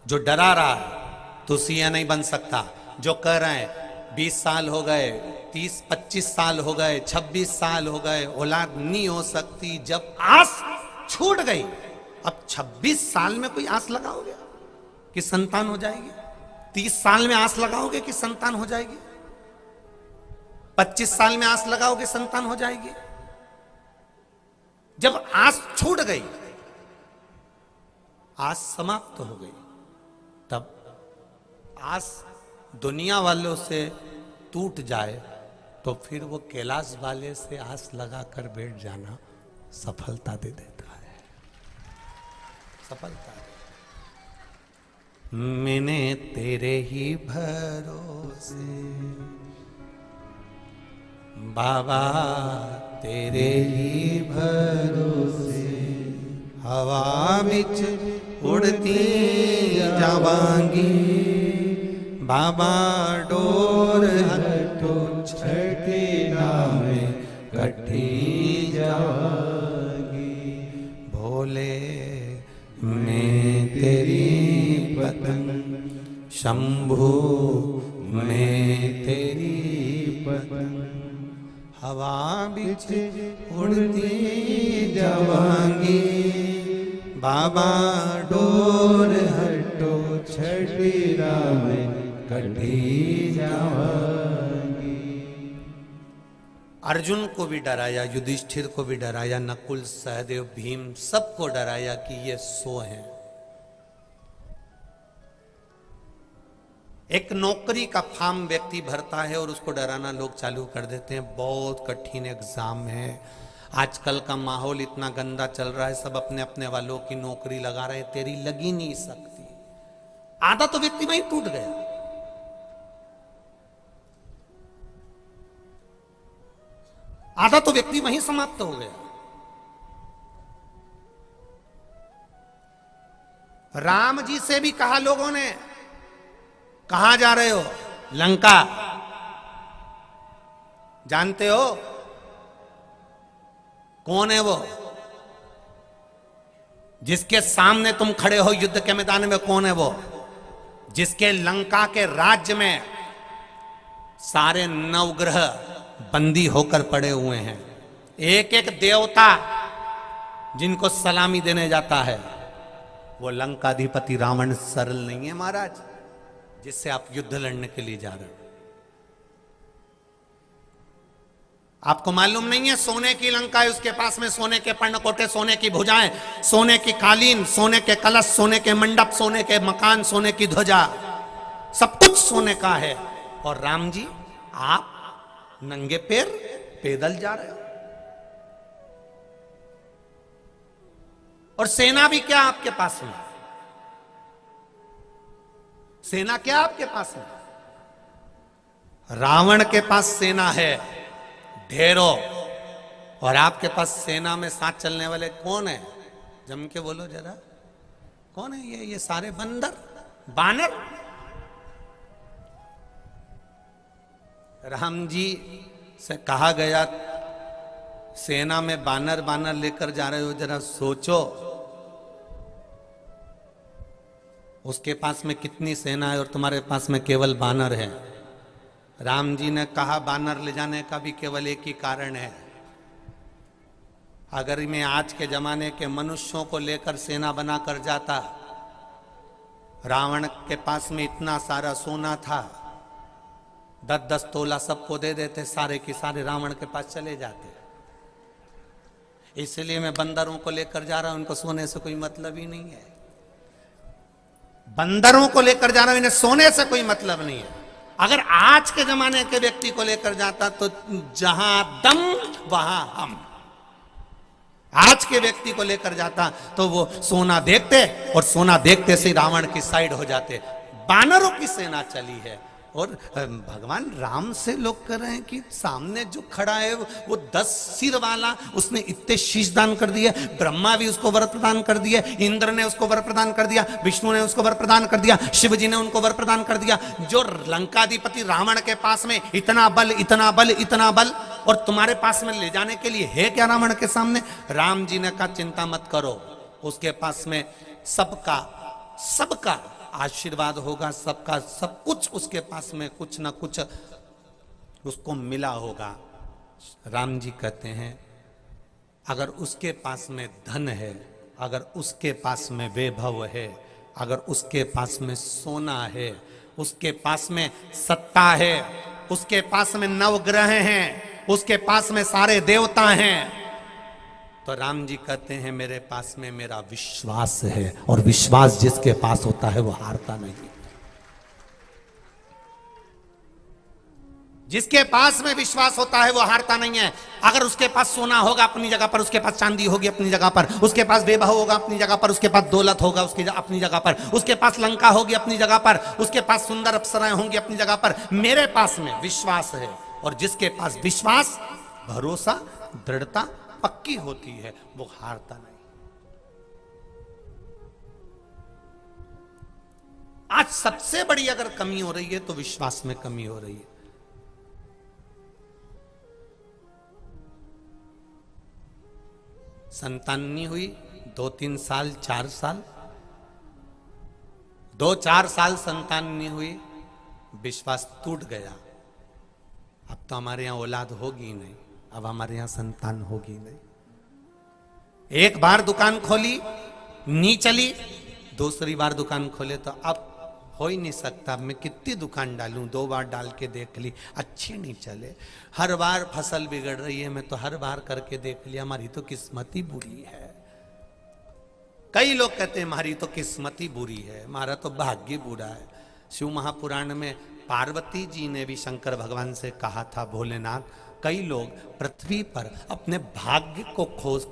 S1: जो डरा रहा है तो सीएम नहीं बन सकता। जो कह रहे हैं 20 साल हो गए, 30-25 साल हो गए, 26 साल हो गए, औलाद नहीं हो सकती, जब आस छूट गई, अब 26 साल में कोई आस लगाओगे कि संतान हो जाएगी? 30 साल में आस लगाओगे कि संतान हो जाएगी? 25 साल में आस लगाओगे संतान हो जाएगी? जब आस छूट गई, आस समाप्त हो गई, तब आस दुनिया वालों से टूट जाए तो फिर वो कैलाश वाले से आस लगाकर बैठ जाना सफलता दे देता है। सफलता दे। मैंने तेरे ही भरोसे बाबा, तेरे ही भरोसे हवा बिच उड़ती जावांगी, बाबा डोर हटो छठी नामे कठी जावांगी। भोले मैं तेरी पतंग, शंभू मैं तेरी पतंग, हवा बिच उड़ती जावांगी, बाबा डोर हटो छठी राम कटी जावांगी। अर्जुन को भी डराया, युधिष्ठिर को भी डराया, नकुल, सहदेव, भीम, सबको डराया कि ये सो हैं। एक नौकरी का फॉर्म व्यक्ति भरता है और उसको डराना लोग चालू कर देते हैं, बहुत कठिन एग्जाम है, आजकल का माहौल इतना गंदा चल रहा है, सब अपने अपने वालों की नौकरी लगा रहे, तेरी लगी नहीं सकती। आधा तो व्यक्ति वहीं टूट गया। आधा तो व्यक्ति वहीं समाप्त हो गया। राम जी से भी कहा लोगों ने, कहां जा रहे हो? लंका। जानते हो कौन है वो जिसके सामने तुम खड़े हो युद्ध के मैदान में? कौन है वो जिसके लंका के राज्य में सारे नवग्रह बंदी होकर पड़े हुए हैं? एक एक देवता जिनको सलामी देने जाता है, वो लंकाधिपति रावण सरल नहीं है महाराज। जिससे आप युद्ध लड़ने के लिए जा रहे हो। आपको मालूम नहीं है, सोने की लंका है, उसके पास में सोने के पर्णकोटे, सोने की भुजाएं, सोने की कालीन, सोने के कलश, सोने के मंडप, सोने के मकान, सोने की ध्वजा, सब कुछ सोने का है। और राम जी आप नंगे पैर पैदल जा रहे हो। और सेना भी क्या आपके पास में? सेना क्या आपके पास में? रावण के पास सेना है ढेरों, और आपके पास सेना में साथ चलने वाले कौन है? जम के बोलो जरा, कौन है ये सारे बंदर, बानर। राम जी से कहा गया सेना में बानर बानर लेकर जा रहे हो, जरा सोचो उसके पास में कितनी सेना है और तुम्हारे पास में केवल बानर है। राम जी ने कहा बानर ले जाने का भी केवल एक ही कारण है, अगर मैं आज के जमाने के मनुष्यों को लेकर सेना बनाकर जाता, रावण के पास में इतना सारा सोना था, 10-10 तोला सबको दे देते, सारे के सारे रावण के पास चले जाते। इसलिए मैं बंदरों को लेकर जा रहा हूं, उनको सोने से कोई मतलब ही नहीं है। बंदरों को लेकर जा रहा हूं, इन्हें सोने से कोई मतलब नहीं है। अगर आज के जमाने के व्यक्ति को लेकर जाता तो जहां दम वहां हम। आज के व्यक्ति को लेकर जाता तो वो सोना देखते और सोना देखते से रावण की साइड हो जाते। बानरों की सेना चली है और भगवान राम से लोग कह रहे हैं कि सामने जो खड़ा है वो 10 सिर वाला, उसने इतने शीश दान कर दिए, ब्रह्मा भी उसको वर प्रदान कर दिए, इंद्र ने उसको वर प्रदान कर दिया, विष्णु ने उसको वर प्रदान कर दिया, शिव जी ने उनको वर प्रदान कर दिया। जो लंकाधिपति रावण के पास में इतना बल इतना बल इतना बल, और तुम्हारे पास में ले जाने के लिए है क्या रावण के सामने? राम जी ने कहा चिंता मत करो, उसके पास में सबका सबका आशीर्वाद होगा, सबका सब कुछ उसके पास में कुछ ना कुछ उसको मिला होगा। राम जी कहते हैं अगर उसके पास में धन है, अगर उसके पास में वैभव है, अगर उसके पास में सोना है, उसके पास में सत्ता है, उसके पास में नवग्रह हैं, उसके पास में सारे देवता हैं, तो राम जी कहते हैं मेरे पास में मेरा विश्वास है, और विश्वास जिसके पास होता है वो हारता नहीं। जिसके पास में विश्वास होता है वो हारता नहीं है। अगर उसके पास सोना होगा अपनी जगह पर, उसके पास चांदी होगी अपनी जगह पर, उसके पास वैभव होगा अपनी जगह पर, उसके पास दौलत होगा उसकी अपनी जगह पर, उसके पास लंका होगी अपनी जगह पर, उसके पास सुंदर अप्सराएं होंगी अपनी जगह पर, मेरे पास में विश्वास है। और जिसके पास विश्वास, भरोसा, दृढ़ता पक्की होती है वो हारता नहीं। आज सबसे बड़ी अगर कमी हो रही है तो विश्वास में कमी हो रही है। संतान नहीं हुई 2-3 साल 4 साल, 2-4 साल संतान नहीं हुई, विश्वास टूट गया। अब तो हमारे यहां औलाद होगी नहीं, अब हमारे यहां संतान होगी नहीं। एक बार दुकान खोली नहीं चली, दूसरी बार दुकान खोले तो अब हो ही नहीं सकता, मैं कितनी दुकान डालूं, 2 बार डाल के देख ली, अच्छी नहीं चले, हर बार फसल बिगड़ रही है, मैं तो हर बार करके देख लिया, हमारी तो किस्मत ही बुरी है। कई लोग कहते हैं हमारी तो किस्मत ही बुरी है, हमारा तो भाग्य बुरा है। शिव महापुराण में पार्वती जी ने भी शंकर भगवान से कहा था, भोलेनाथ कई लोग पृथ्वी पर अपने भाग्य को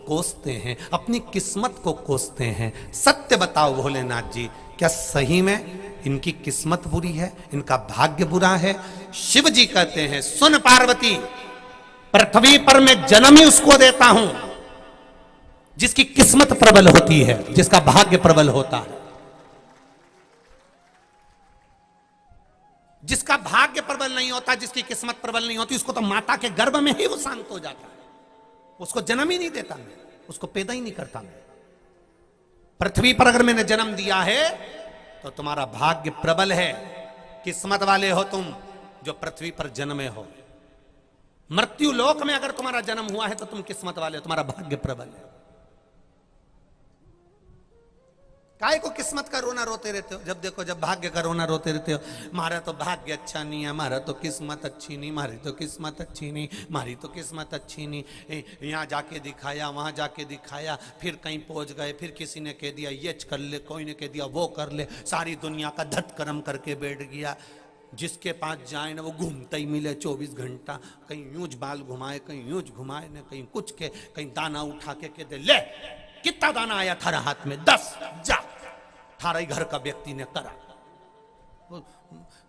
S1: कोसते हैं, अपनी किस्मत को कोसते हैं, सत्य बताओ भोलेनाथ जी, क्या सही में इनकी किस्मत बुरी है, इनका भाग्य बुरा है? शिव जी कहते हैं सुन पार्वती, पृथ्वी पर मैं जन्म ही उसको देता हूं जिसकी किस्मत प्रबल होती है, जिसका भाग्य प्रबल होता है। जिसका भाग्य प्रबल नहीं होता, जिसकी किस्मत प्रबल नहीं होती, उसको तो माता के गर्भ में ही वो शांत हो जाता है, उसको जन्म ही नहीं देता मैं, उसको पैदा ही नहीं करता मैं। पृथ्वी पर अगर मैंने जन्म दिया है तो तुम्हारा भाग्य प्रबल है, किस्मत वाले हो तुम जो पृथ्वी पर जन्मे हो। मृत्यु लोक में अगर तुम्हारा जन्म हुआ है तो तुम किस्मत वाले हो, तुम्हारा भाग्य प्रबल है। काय को किस्मत का रोना रोते रहते हो? जब देखो जब भाग्य का रोना रोते रहते हो। हमारा तो भाग्य अच्छा नहीं है, हमारा तो किस्मत अच्छी नहीं, हमारी तो किस्मत अच्छी नहीं, हमारी तो किस्मत अच्छी नहीं। यहाँ जाके दिखाया, वहाँ जाके दिखाया, फिर कहीं पहुँच गए, फिर किसी ने कह दिया ये कर ले, कोई ने कह दिया वो कर ले, सारी दुनिया का धटकर्म करके बैठ गया। जिसके पास जाए ना वो घूमता ही मिले 24 घंटा, कहीं यूं बाल घुमाए, कहीं यूं घुमाए ना, कहीं कुछ के, कहीं दाना उठा के कहते ले कितना दाना आया थारा हाथ में, 10 जा, थारा ही घर का व्यक्ति ने करा।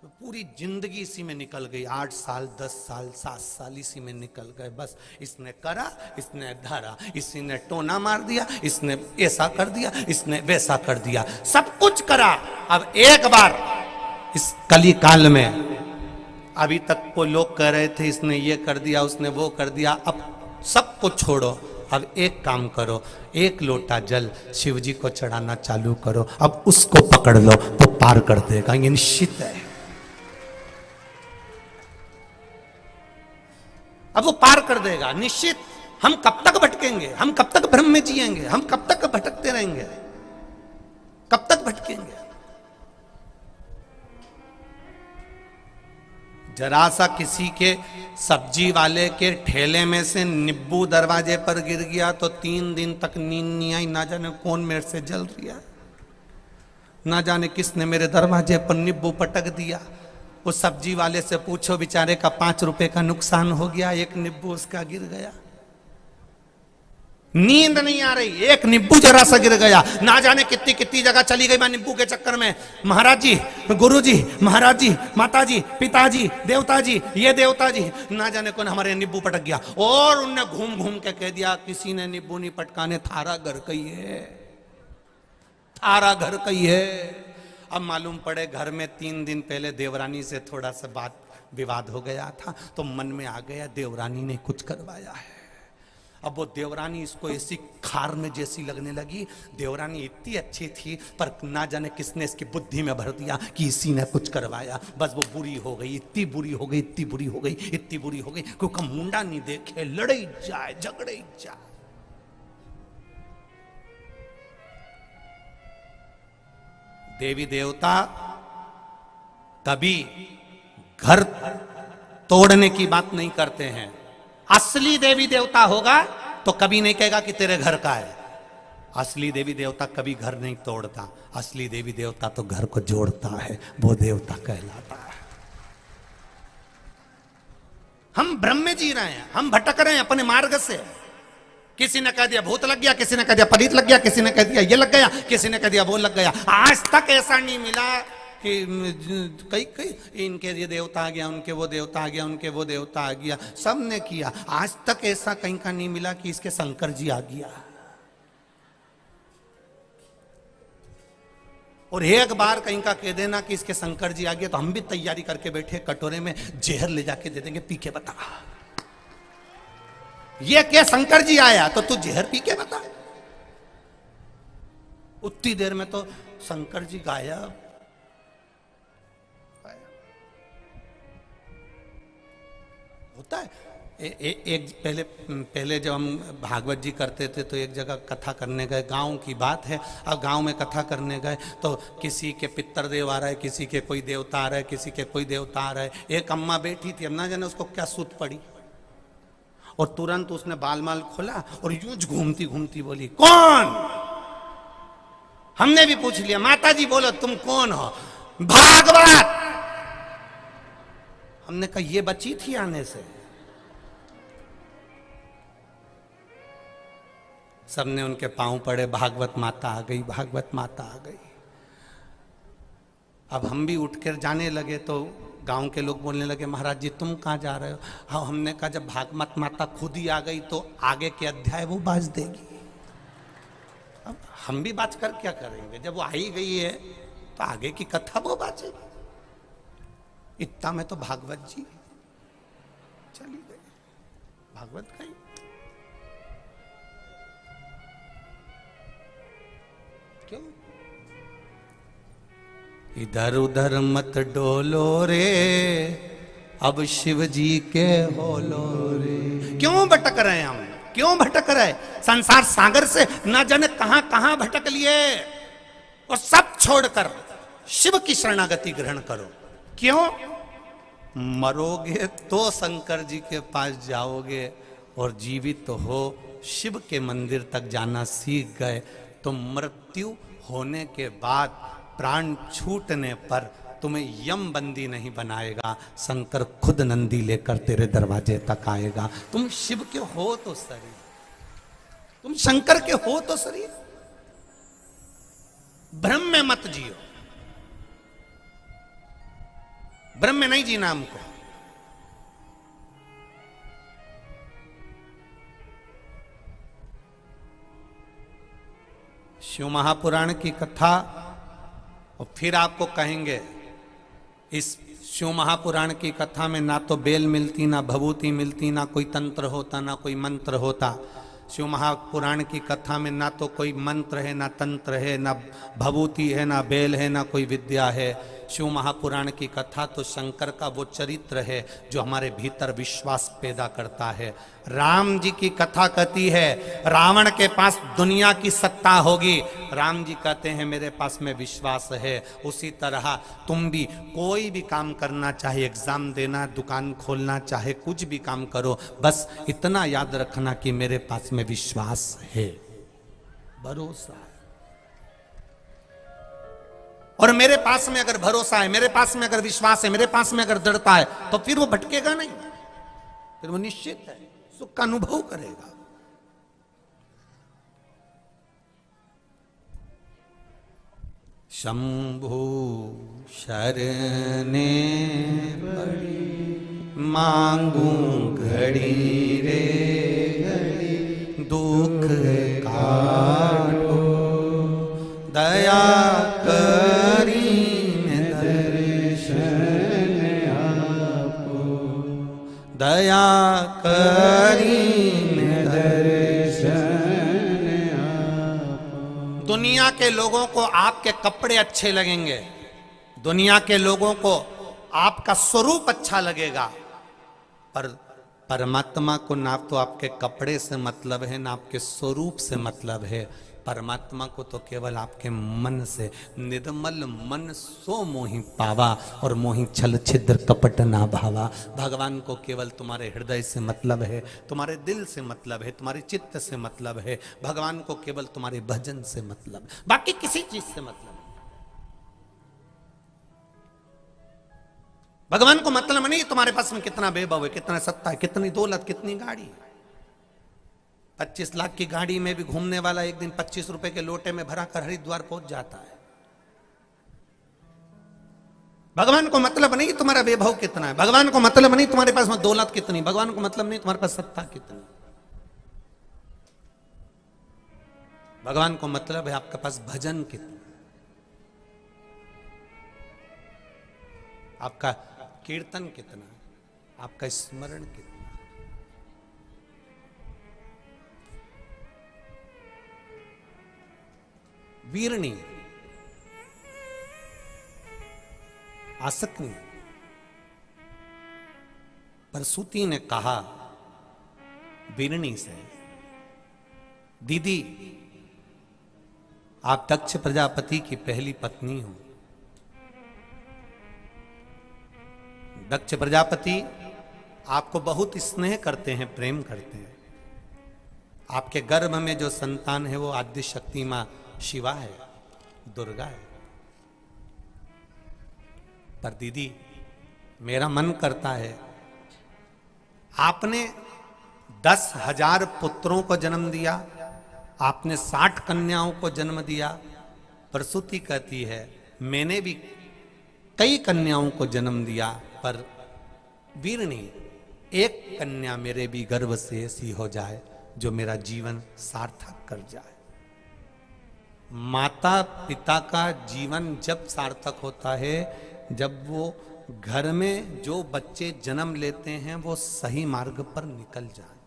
S1: पूरी जिंदगी इसी में निकल गई, 8 साल 10 साल 7 साल इसी में निकल गए। बस इसने करा, इसने धरा, इसी ने टोना मार दिया, इसने ऐसा कर दिया, इसने वैसा कर दिया, सब कुछ करा। अब एक बार इस कली काल में, अभी तक को लोग कह रहे थे इसने ये कर दिया, उसने वो कर दिया, अब सब कुछ छोड़ो, अब एक काम करो, एक लोटा जल शिव जी को चढ़ाना चालू करो, अब उसको पकड़ लो तो पार कर देगा, ये निश्चित है। अब वो पार कर देगा निश्चित। हम कब तक भटकेंगे, हम कब तक भ्रम में जिएंगे, हम कब तक भटकते रहेंगे, कब तक भटकेंगे? जरा सा किसी के सब्जी वाले के ठेले में से नींबू दरवाजे पर गिर गया तो 3 दिन तक नींद नहीं आई। ना जाने कौन मेरे से जल रिया, ना जाने किसने मेरे दरवाजे पर नींबू पटक दिया। उस सब्जी वाले से पूछो, बेचारे का 5 रुपए का नुकसान हो गया, एक नींबू उसका गिर गया। नींद नहीं आ रही, एक नींबू जरा सा गिर गया, ना जाने कितनी कितनी जगह चली गई मैं नींबू के चक्कर में। महाराज जी, गुरु जी, महाराज जी, माता जी, पिताजी, देवता जी, ये देवता जी, ना जाने कौन हमारे नींबू पटक गया। और उनने घूम घूम के कह दिया किसी ने नींबू नहीं पटकाने, थारा घर कही है, थारा घर कही है। अब मालूम पड़े घर में 3 दिन पहले देवरानी से थोड़ा सा बात विवाद हो गया था, तो मन में आ गया देवरानी ने कुछ करवाया है। अब वो देवरानी इसको ऐसी खार में जैसी लगने लगी। देवरानी इतनी अच्छी थी पर ना जाने किसने इसकी बुद्धि में भर दिया कि इसी ने कुछ करवाया। बस वो बुरी हो गई, इतनी बुरी हो गई, इतनी बुरी हो गई, इतनी बुरी हो गई, क्योंकि मुंडा नहीं देखे लड़े ही जाए, झगड़े ही जाए। देवी देवता कभी घर तोड़ने की बात नहीं करते हैं। असली देवी देवता होगा तो कभी नहीं कहेगा कि तेरे घर का है। असली देवी देवता कभी घर नहीं तोड़ता, असली देवी देवता तो घर को जोड़ता है, वो देवता कहलाता है। हम भ्रम में जी रहे हैं, हम भटक रहे हैं अपने मार्ग से। किसी ने कह दिया भूत लग गया, किसी ने कह दिया पलीत लग गया, किसी ने कह दिया ये लग गया, किसी ने कह दिया वो लग गया। आज तक ऐसा नहीं मिला कि कई कई इनके ये देवता आ गया, उनके वो देवता आ गया, उनके वो देवता आ गया, सब ने किया। आज तक ऐसा कहीं का नहीं मिला कि इसके शंकर जी आ गया। और एक बार कहीं का कह देना कि इसके शंकर जी आ गया तो हम भी तैयारी करके बैठे, कटोरे में जहर ले जाके दे देंगे, पी के बता। ये क्या शंकर जी आया तो तू जहर पी के बता। उतनी देर में तो शंकर जी गायब। होता है एक पहले जब हम भागवत जी करते थे तो एक जगह कथा करने गए, गांव की बात है। अब गांव में कथा करने गए तो किसी के पितृदेव आ रहा है, किसी के कोई देवता आ रहा है, किसी के कोई देवता आ रहा है। एक अम्मा बैठी थी, अब ना जाने उसको क्या सूत पड़ी और तुरंत उसने बाल माल खोला और यूं घूमती घूमती बोली कौन। हमने भी पूछ लिया माता जी बोलो तुम कौन हो। भागवत। हमने कहा ये बची थी आने से। सबने उनके पांव पड़े, भागवत माता आ गई, भागवत माता आ गई। अब हम भी उठकर जाने लगे तो गांव के लोग बोलने लगे महाराज जी तुम कहाँ जा रहे हो। हाँ, हमने कहा जब भागवत माता खुद ही आ गई तो आगे के अध्याय वो बाज देगी। अब हम भी बाज कर क्या करेंगे, जब वो आई गई है तो आगे की कथा वो बाजेगी। इतना में तो भागवत जी चली गई, भागवत गई। क्यों इधर उधर मत डोलो रे, अब शिव जी के होलो रे। क्यों भटक रहे हैं हम, क्यों भटक रहे? संसार सागर से ना जाने कहां कहां भटक लिए। और सब छोड़कर शिव की शरणागति ग्रहण करो। क्यों? मरोगे तो शंकर जी के पास जाओगे, और जीवित हो शिव के मंदिर तक जाना सीख गए तो मृत्यु होने के बाद प्राण छूटने पर तुम्हें यम बंदी नहीं बनाएगा, शंकर खुद नंदी लेकर तेरे दरवाजे तक आएगा। तुम शिव के हो तो सही, तुम शंकर के हो तो सही, भ्रम में मत जियो, भ्रम में नहीं जीना हमको। शिव महापुराण की कथा, और फिर आपको कहेंगे इस शिव महापुराण की कथा में ना तो बेल मिलती, ना भभूति मिलती, ना कोई तंत्र होता, ना कोई मंत्र होता। शिव महापुराण की कथा में ना तो कोई मंत्र है, ना तंत्र है, ना भभूति है, ना बेल है, ना कोई विद्या है। शिव महापुराण की कथा तो शंकर का वो चरित्र है जो हमारे भीतर विश्वास पैदा करता है। राम जी की कथा कहती है रावण के पास दुनिया की सत्ता होगी, राम जी कहते हैं मेरे पास में विश्वास है। उसी तरह तुम भी कोई भी काम करना, चाहे एग्जाम देना, दुकान खोलना, चाहे कुछ भी काम करो, बस इतना याद रखना कि मेरे पास में विश्वास है, भरोसा है। और मेरे पास में अगर भरोसा है, मेरे पास में अगर विश्वास है, मेरे पास में अगर दृढ़ता है, तो फिर वो भटकेगा नहीं, फिर वो निश्चित है सुख का अनुभव करेगा। शंभु शरणे पड़ी मांगू घड़ी रे घड़ी, दुख काटो दया दया करीन दर्शन आपो। दुनिया के लोगों को आपके कपड़े अच्छे लगेंगे, दुनिया के लोगों को आपका स्वरूप अच्छा लगेगा, पर परमात्मा को ना तो आपके कपड़े से मतलब है, ना आपके स्वरूप से मतलब है। परमात्मा को तो केवल आपके मन से, निर्मल मन सो मोहि पावा और मोहि छल छिद्र कपट ना भावा। भगवान को केवल तुम्हारे हृदय से मतलब है, तुम्हारे दिल से मतलब है, तुम्हारे चित्त से मतलब है। भगवान को केवल तुम्हारे भजन से मतलब, बाकी किसी चीज से मतलब। भगवान को मतलब नहीं तुम्हारे पास में कितना वैभव है, कितना सत्ता है, कितनी दौलत, कितनी गाड़ी है। 25 लाख की गाड़ी में भी घूमने वाला एक दिन 25 रुपए के लोटे में भरा कर हरिद्वार पहुंच जाता है। भगवान को मतलब नहीं तुम्हारा वैभव कितना है, भगवान को मतलब नहीं तुम्हारे पास में दौलत कितनी, भगवान को मतलब नहीं तुम्हारे पास सत्ता कितनी। भगवान को मतलब है आपके पास भजन कितना, आपका कीर्तन कितना, आपका स्मरण कितना। वीरणी, आसक्ति। प्रसूति ने कहा वीरणी से, दीदी आप दक्ष प्रजापति की पहली पत्नी हो। दक्ष प्रजापति आपको बहुत स्नेह करते हैं, प्रेम करते हैं। आपके गर्भ में जो संतान है वो आद्य शक्ति मां शिवा है, दुर्गा है। पर दीदी मेरा मन करता है, आपने 10,000 पुत्रों को जन्म दिया, आपने 60 कन्याओं को जन्म दिया। प्रसूति कहती है मैंने भी कई कन्याओं को जन्म दिया, पर वीरणी एक कन्या मेरे भी गर्भ से ऐसी हो जाए जो मेरा जीवन सार्थक कर जाए। माता पिता का जीवन जब सार्थक होता है जब वो घर में जो बच्चे जन्म लेते हैं वो सही मार्ग पर निकल जाए।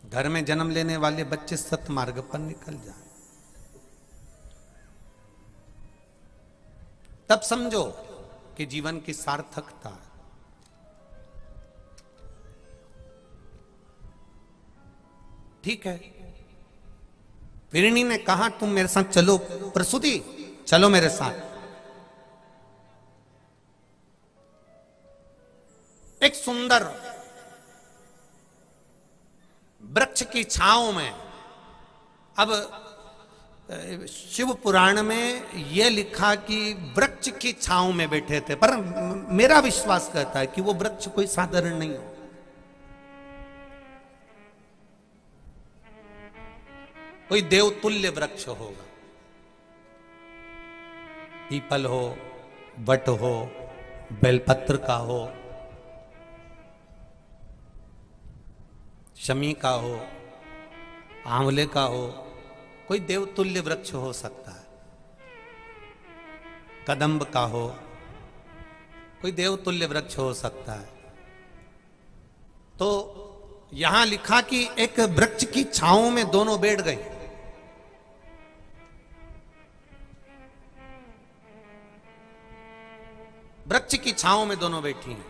S1: घर में जन्म लेने वाले बच्चे सत मार्ग पर निकल जाए, तब समझो कि जीवन की सार्थकता। ठीक है, वीरणी ने कहा तुम मेरे साथ चलो प्रसूति, चलो मेरे साथ। एक सुंदर वृक्ष की छांव में, अब शिव पुराण में यह लिखा कि वृक्ष की छांव में बैठे थे, पर मेरा विश्वास कहता है कि वो वृक्ष कोई साधारण नहीं हो। कोई देवतुल्य वृक्ष होगा, पीपल हो, वट हो, बेलपत्र का हो, शमी का हो, आंवले का हो, कोई देवतुल्य वृक्ष हो सकता है। कदम्ब का हो, कोई देवतुल्य वृक्ष हो सकता है। तो यहां लिखा कि एक वृक्ष की छांव में दोनों बैठ गए। वृक्ष की छांव में दोनों बैठी हैं।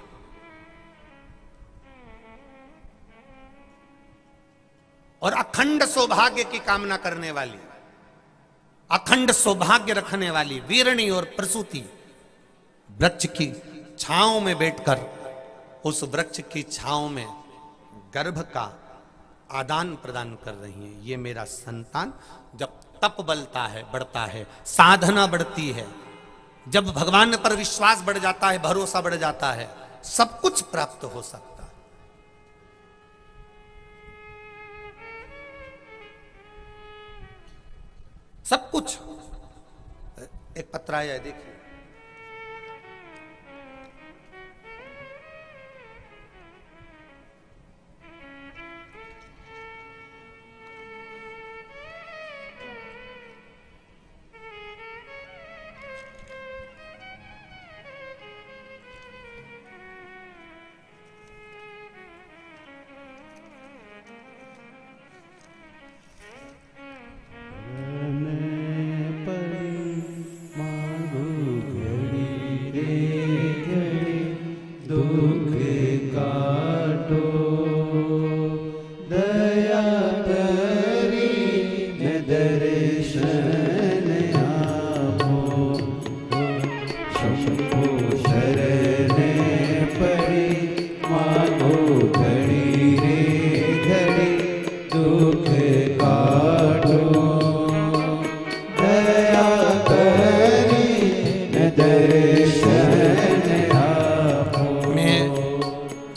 S1: और अखंड सौभाग्य की कामना करने वाली, अखंड सौभाग्य रखने वाली वीरणी और प्रसूति वृक्ष की छांव में बैठकर उस वृक्ष की छांव में गर्भ का आदान प्रदान कर रही हैं। ये मेरा संतान जब तप बलता है, बढ़ता है, साधना बढ़ती है, जब भगवान पर विश्वास बढ़ जाता है, भरोसा बढ़ जाता है, सब कुछ प्राप्त हो सकता है। सब कुछ। एक पत्र आया है, देखिए।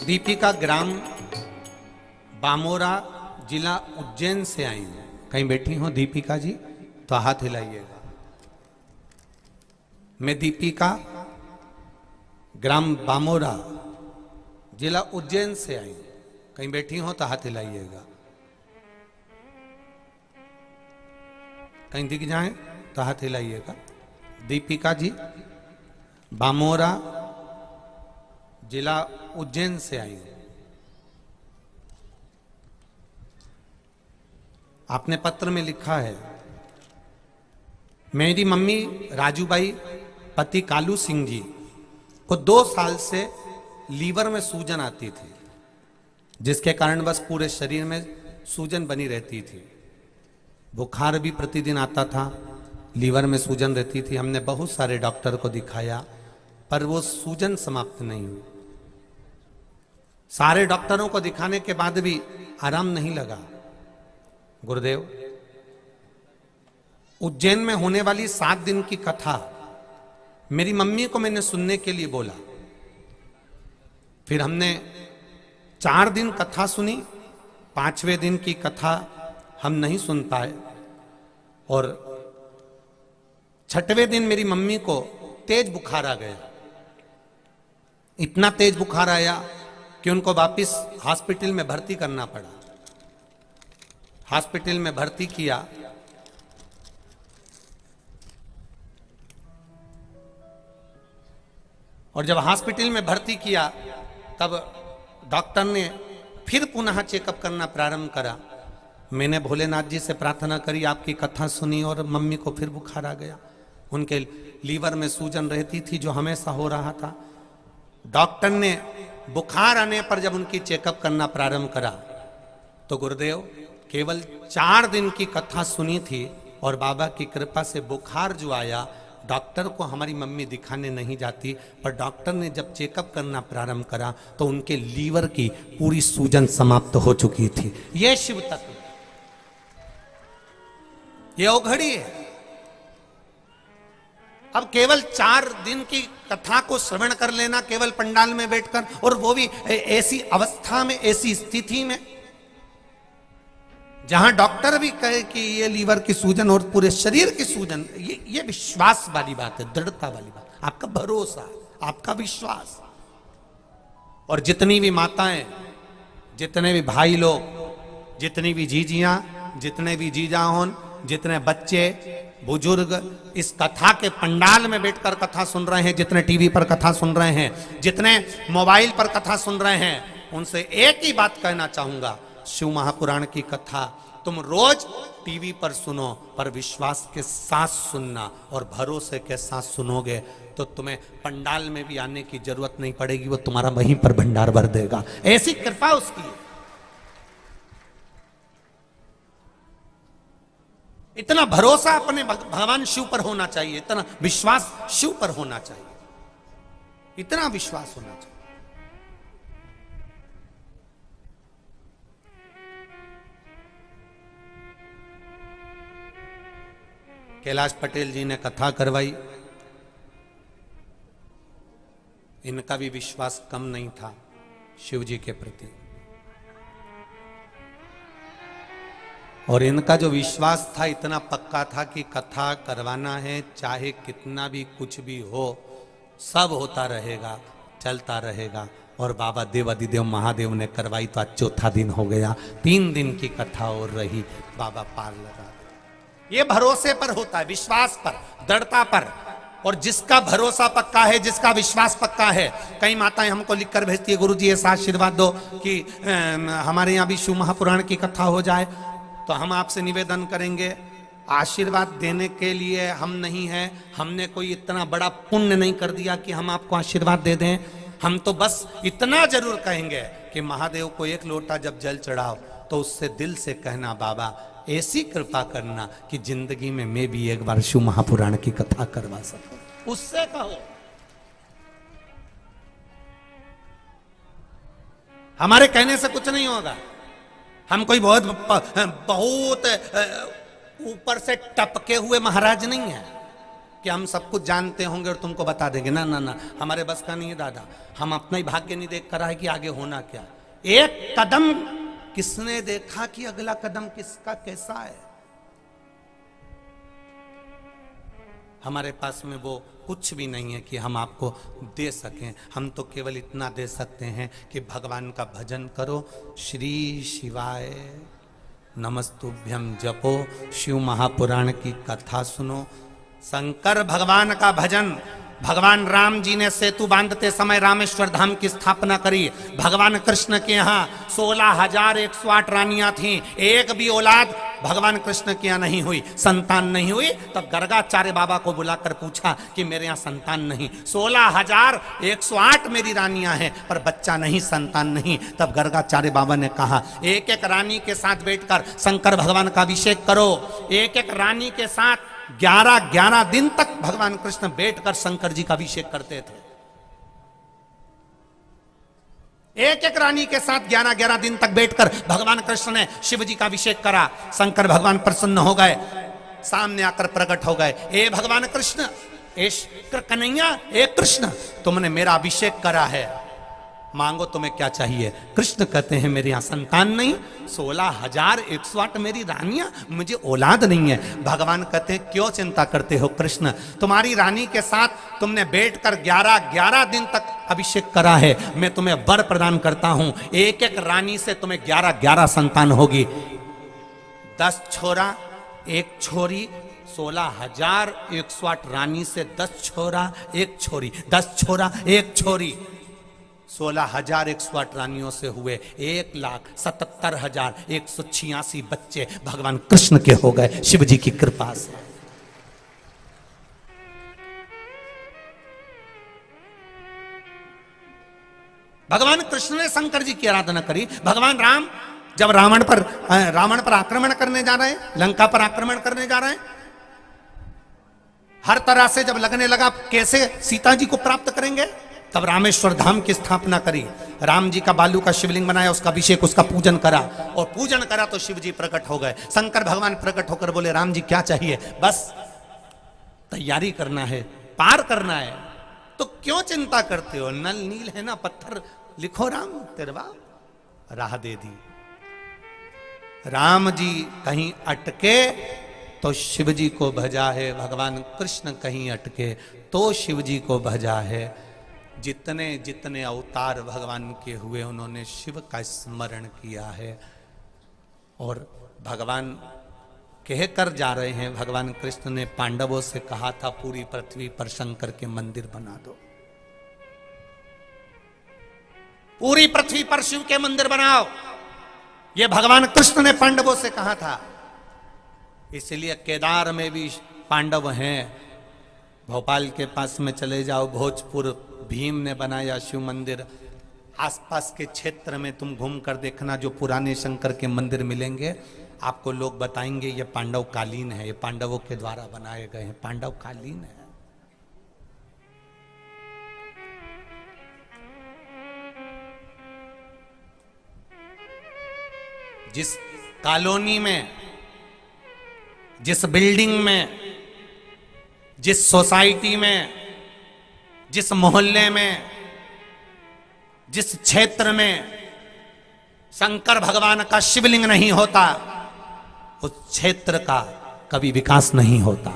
S1: दीपिका ग्राम बामोरा जिला उज्जैन से आई हूं। कहीं बैठी हो दीपिका जी तो हाथ हिलाइएगा। मैं दीपिका ग्राम बामोरा जिला उज्जैन से आई हूं। कहीं बैठी हो तो हाथ हिलाइएगा। कहीं दिख जाए तो हाथ हिलाइएगा। दीपिका जी बामोरा जिला उज्जैन से आई हूं। आपने पत्र में लिखा है, मेरी मम्मी राजूबाई पति कालू सिंह जी को 2 साल से लीवर में सूजन आती थी, जिसके कारण बस पूरे शरीर में सूजन बनी रहती थी। बुखार भी प्रतिदिन आता था, लीवर में सूजन रहती थी। हमने बहुत सारे डॉक्टर को दिखाया पर वो सूजन समाप्त नहीं हुई। सारे डॉक्टरों को दिखाने के बाद भी आराम नहीं लगा। गुरुदेव, उज्जैन में होने वाली 7 दिन की कथा मेरी मम्मी को मैंने सुनने के लिए बोला। फिर हमने 4 दिन कथा सुनी, 5वें दिन की कथा हम नहीं सुन पाए और 6वें दिन मेरी मम्मी को तेज बुखार आ गया। इतना तेज बुखार आया कि उनको वापस हॉस्पिटल में भर्ती करना पड़ा। हॉस्पिटल में भर्ती किया और जब हॉस्पिटल में भर्ती किया तब डॉक्टर ने फिर पुनः चेकअप करना प्रारंभ करा। मैंने भोलेनाथ जी से प्रार्थना करी, आपकी कथा सुनी और मम्मी को फिर बुखार आ गया। उनके लीवर में सूजन रहती थी जो हमेशा हो रहा था। डॉक्टर ने बुखार आने पर जब उनकी चेकअप करना प्रारंभ करा तो गुरुदेव केवल 4 दिन की कथा सुनी थी और बाबा की कृपा से बुखार जो आया, डॉक्टर को हमारी मम्मी दिखाने नहीं जाती, पर डॉक्टर ने जब चेकअप करना प्रारंभ करा तो उनके लीवर की पूरी सूजन समाप्त हो चुकी थी। यह शिव तत्व, यह औघड़ी है। अब केवल 4 दिन की कथा को श्रवण कर लेना केवल पंडाल में बैठकर, और वो भी ऐसी अवस्था में, ऐसी स्थिति में जहां डॉक्टर भी कहे कि ये लीवर की सूजन और पूरे शरीर की सूजन, ये विश्वास वाली बात है, दृढ़ता वाली बात, आपका भरोसा, आपका विश्वास। और जितनी भी माताएं, जितने भी भाई लोग, जितनी भी जीजियां, जितने भी जीजा होन, जितने बच्चे बुजुर्ग इस कथा के पंडाल में बैठकर कथा सुन रहे हैं, जितने टीवी पर कथा सुन रहे हैं, जितने मोबाइल पर कथा सुन रहे हैं, उनसे एक ही बात कहना चाहूंगा, शिव महापुराण की कथा तुम रोज टीवी पर सुनो, पर विश्वास के साथ सुनना और भरोसे के साथ सुनोगे तो तुम्हें पंडाल में भी आने की जरूरत नहीं पड़ेगी, वो तुम्हारा वहीं पर भंडार भर देगा। ऐसी कृपा उसकी है। इतना भरोसा अपने भगवान शिव पर होना चाहिए, इतना विश्वास शिव पर होना चाहिए, इतना विश्वास होना चाहिए। कैलाश पटेल जी ने कथा करवाई, इनका भी विश्वास कम नहीं था शिव जी के प्रति, और इनका जो विश्वास था इतना पक्का था कि कथा करवाना है, चाहे कितना भी कुछ भी हो, सब होता रहेगा, चलता रहेगा। और बाबा देवादिदेव महादेव ने करवाई तो आज 4था दिन हो गया, 3 दिन की कथा और रही, बाबा पार लगा। ये भरोसे पर होता है, विश्वास पर, दृढ़ता पर। और जिसका भरोसा पक्का है, जिसका विश्वास पक्का है, कई माताएं हमको लिखकर भेजती है, गुरुजी ऐसा आशीर्वाद दो कि हमारे यहाँ भी शिव महापुराण की कथा हो जाए। तो हम आपसे निवेदन करेंगे, आशीर्वाद देने के लिए हम नहीं हैं, हमने कोई इतना बड़ा पुण्य नहीं कर दिया कि हम आपको आशीर्वाद दे दें। हम तो बस इतना जरूर कहेंगे कि महादेव को 1 लोटा जब जल चढ़ाओ तो उससे दिल से कहना, बाबा ऐसी कृपा करना कि जिंदगी में मैं भी एक बार शिव महापुराण की कथा करवा सकूं। उससे कहो, हमारे कहने से कुछ नहीं होगा। हम कोई बहुत ऊपर से टपके हुए महाराज नहीं है कि हम सब कुछ जानते होंगे और तुमको बता देंगे। ना ना ना, हमारे बस का नहीं है दादा। हम अपना ही भाग्य नहीं देख कर रहा है कि आगे होना क्या। एक कदम किसने देखा कि अगला कदम किसका कैसा है। हमारे पास में वो कुछ भी नहीं है कि हम आपको दे सकें। हम तो केवल इतना दे सकते हैं कि भगवान का भजन करो, श्री शिवाय नमस्तुभ्यम जपो, शिव महापुराण की कथा सुनो, शंकर भगवान का भजन। भगवान राम जी ने सेतु बांधते समय रामेश्वर धाम की स्थापना करी। भगवान कृष्ण के यहाँ 16,108 रानियां थीं, एक भी औलाद भगवान कृष्ण के यहाँ नहीं हुई, संतान नहीं हुई। तब गर्गाचार्य बाबा को बुलाकर पूछा कि मेरे यहाँ संतान नहीं, 16,108 मेरी रानियां हैं पर बच्चा नहीं, संतान नहीं। तब गर्गाचार्य बाबा ने कहा, एक एक रानी के साथ बैठकर शंकर भगवान का अभिषेक करो। एक एक रानी के साथ 11 दिन तक भगवान कृष्ण बैठकर शंकर जी का अभिषेक करते थे। एक एक रानी के साथ 11 दिन तक बैठकर भगवान कृष्ण ने शिव जी का अभिषेक करा। शंकर भगवान प्रसन्न हो गए, सामने आकर प्रकट हो गए। ए भगवान कृष्ण, ए कन्हैया, ए कृष्ण, तुमने मेरा अभिषेक करा है, मांगो तुम्हें क्या चाहिए। कृष्ण कहते हैं मेरे यहाँ संतान नहीं, 16,108 मेरी रानियां, मुझे औलाद नहीं है। भगवान कहते हैं क्यों चिंता करते हो कृष्ण, तुम्हारी रानी के साथ तुमने बैठकर 11 दिन तक अभिषेक करा है, मैं तुम्हें वर प्रदान करता हूं। एक एक रानी से तुम्हें 11 संतान होगी। 10 छोरा 1 छोरी, 16,108 रानी से 10 छोरा 1 छोरी, 10 छोरा 1 छोरी, 16,108 रानियों से हुए 1,77,186 बच्चे भगवान कृष्ण के हो गए शिव जी की कृपा से। भगवान कृष्ण ने शंकर जी की आराधना करी, भगवान राम जब रावण पर आक्रमण करने जा रहे हैं, लंका पर आक्रमण करने जा रहे हैं, हर तरह से जब लगने लगा कैसे सीता जी को प्राप्त करेंगे, तब रामेश्वर धाम की स्थापना करी। राम जी का बालू का शिवलिंग बनाया, उसका अभिषेक, उसका पूजन करा, और पूजन करा तो शिव जी प्रकट हो गए। शंकर भगवान प्रकट होकर बोले, राम जी क्या चाहिए? बस तैयारी करना है, पार करना है, तो क्यों चिंता करते हो? नल नील है ना, पत्थर लिखो राम तेरवा, राह दे दी। राम जी कहीं अटके तो शिव जी को भजा है, भगवान कृष्ण कहीं अटके तो शिव जी को भजा है। जितने जितने अवतार भगवान के हुए, उन्होंने शिव का स्मरण किया है। और भगवान कह कर जा रहे हैं, भगवान कृष्ण ने पांडवों से कहा था, पूरी पृथ्वी पर शंकर के मंदिर बना दो, पूरी पृथ्वी पर शिव के मंदिर बनाओ। यह भगवान कृष्ण ने पांडवों से कहा था। इसलिए केदार में भी पांडव हैं। भोपाल के पास में चले जाओ, भोजपुर, भीम ने बनाया शिव मंदिर। आसपास के क्षेत्र में तुम घूम कर देखना, जो पुराने शंकर के मंदिर मिलेंगे, आपको लोग बताएंगे ये पांडव कालीन है, ये पांडवों के द्वारा बनाए गए हैं, पांडव कालीन है। जिस कॉलोनी में, जिस बिल्डिंग में, जिस सोसाइटी में, जिस मोहल्ले में, जिस क्षेत्र में शंकर भगवान का शिवलिंग नहीं होता, उस क्षेत्र का कभी विकास नहीं होता।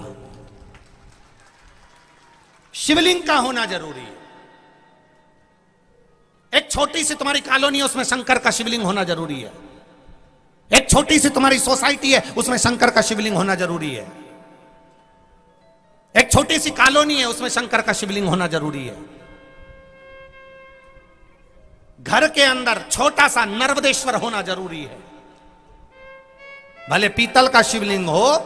S1: शिवलिंग का होना जरूरी है। एक छोटी सी तुम्हारी कॉलोनी है, उसमें शंकर का शिवलिंग होना जरूरी है। एक छोटी सी तुम्हारी सोसाइटी है, उसमें शंकर का शिवलिंग होना जरूरी है। एक छोटी सी कॉलोनी है, उसमें शंकर का शिवलिंग होना जरूरी है। घर के अंदर छोटा सा नर्मदेश्वर होना जरूरी है। भले पीतल का शिवलिंग हो,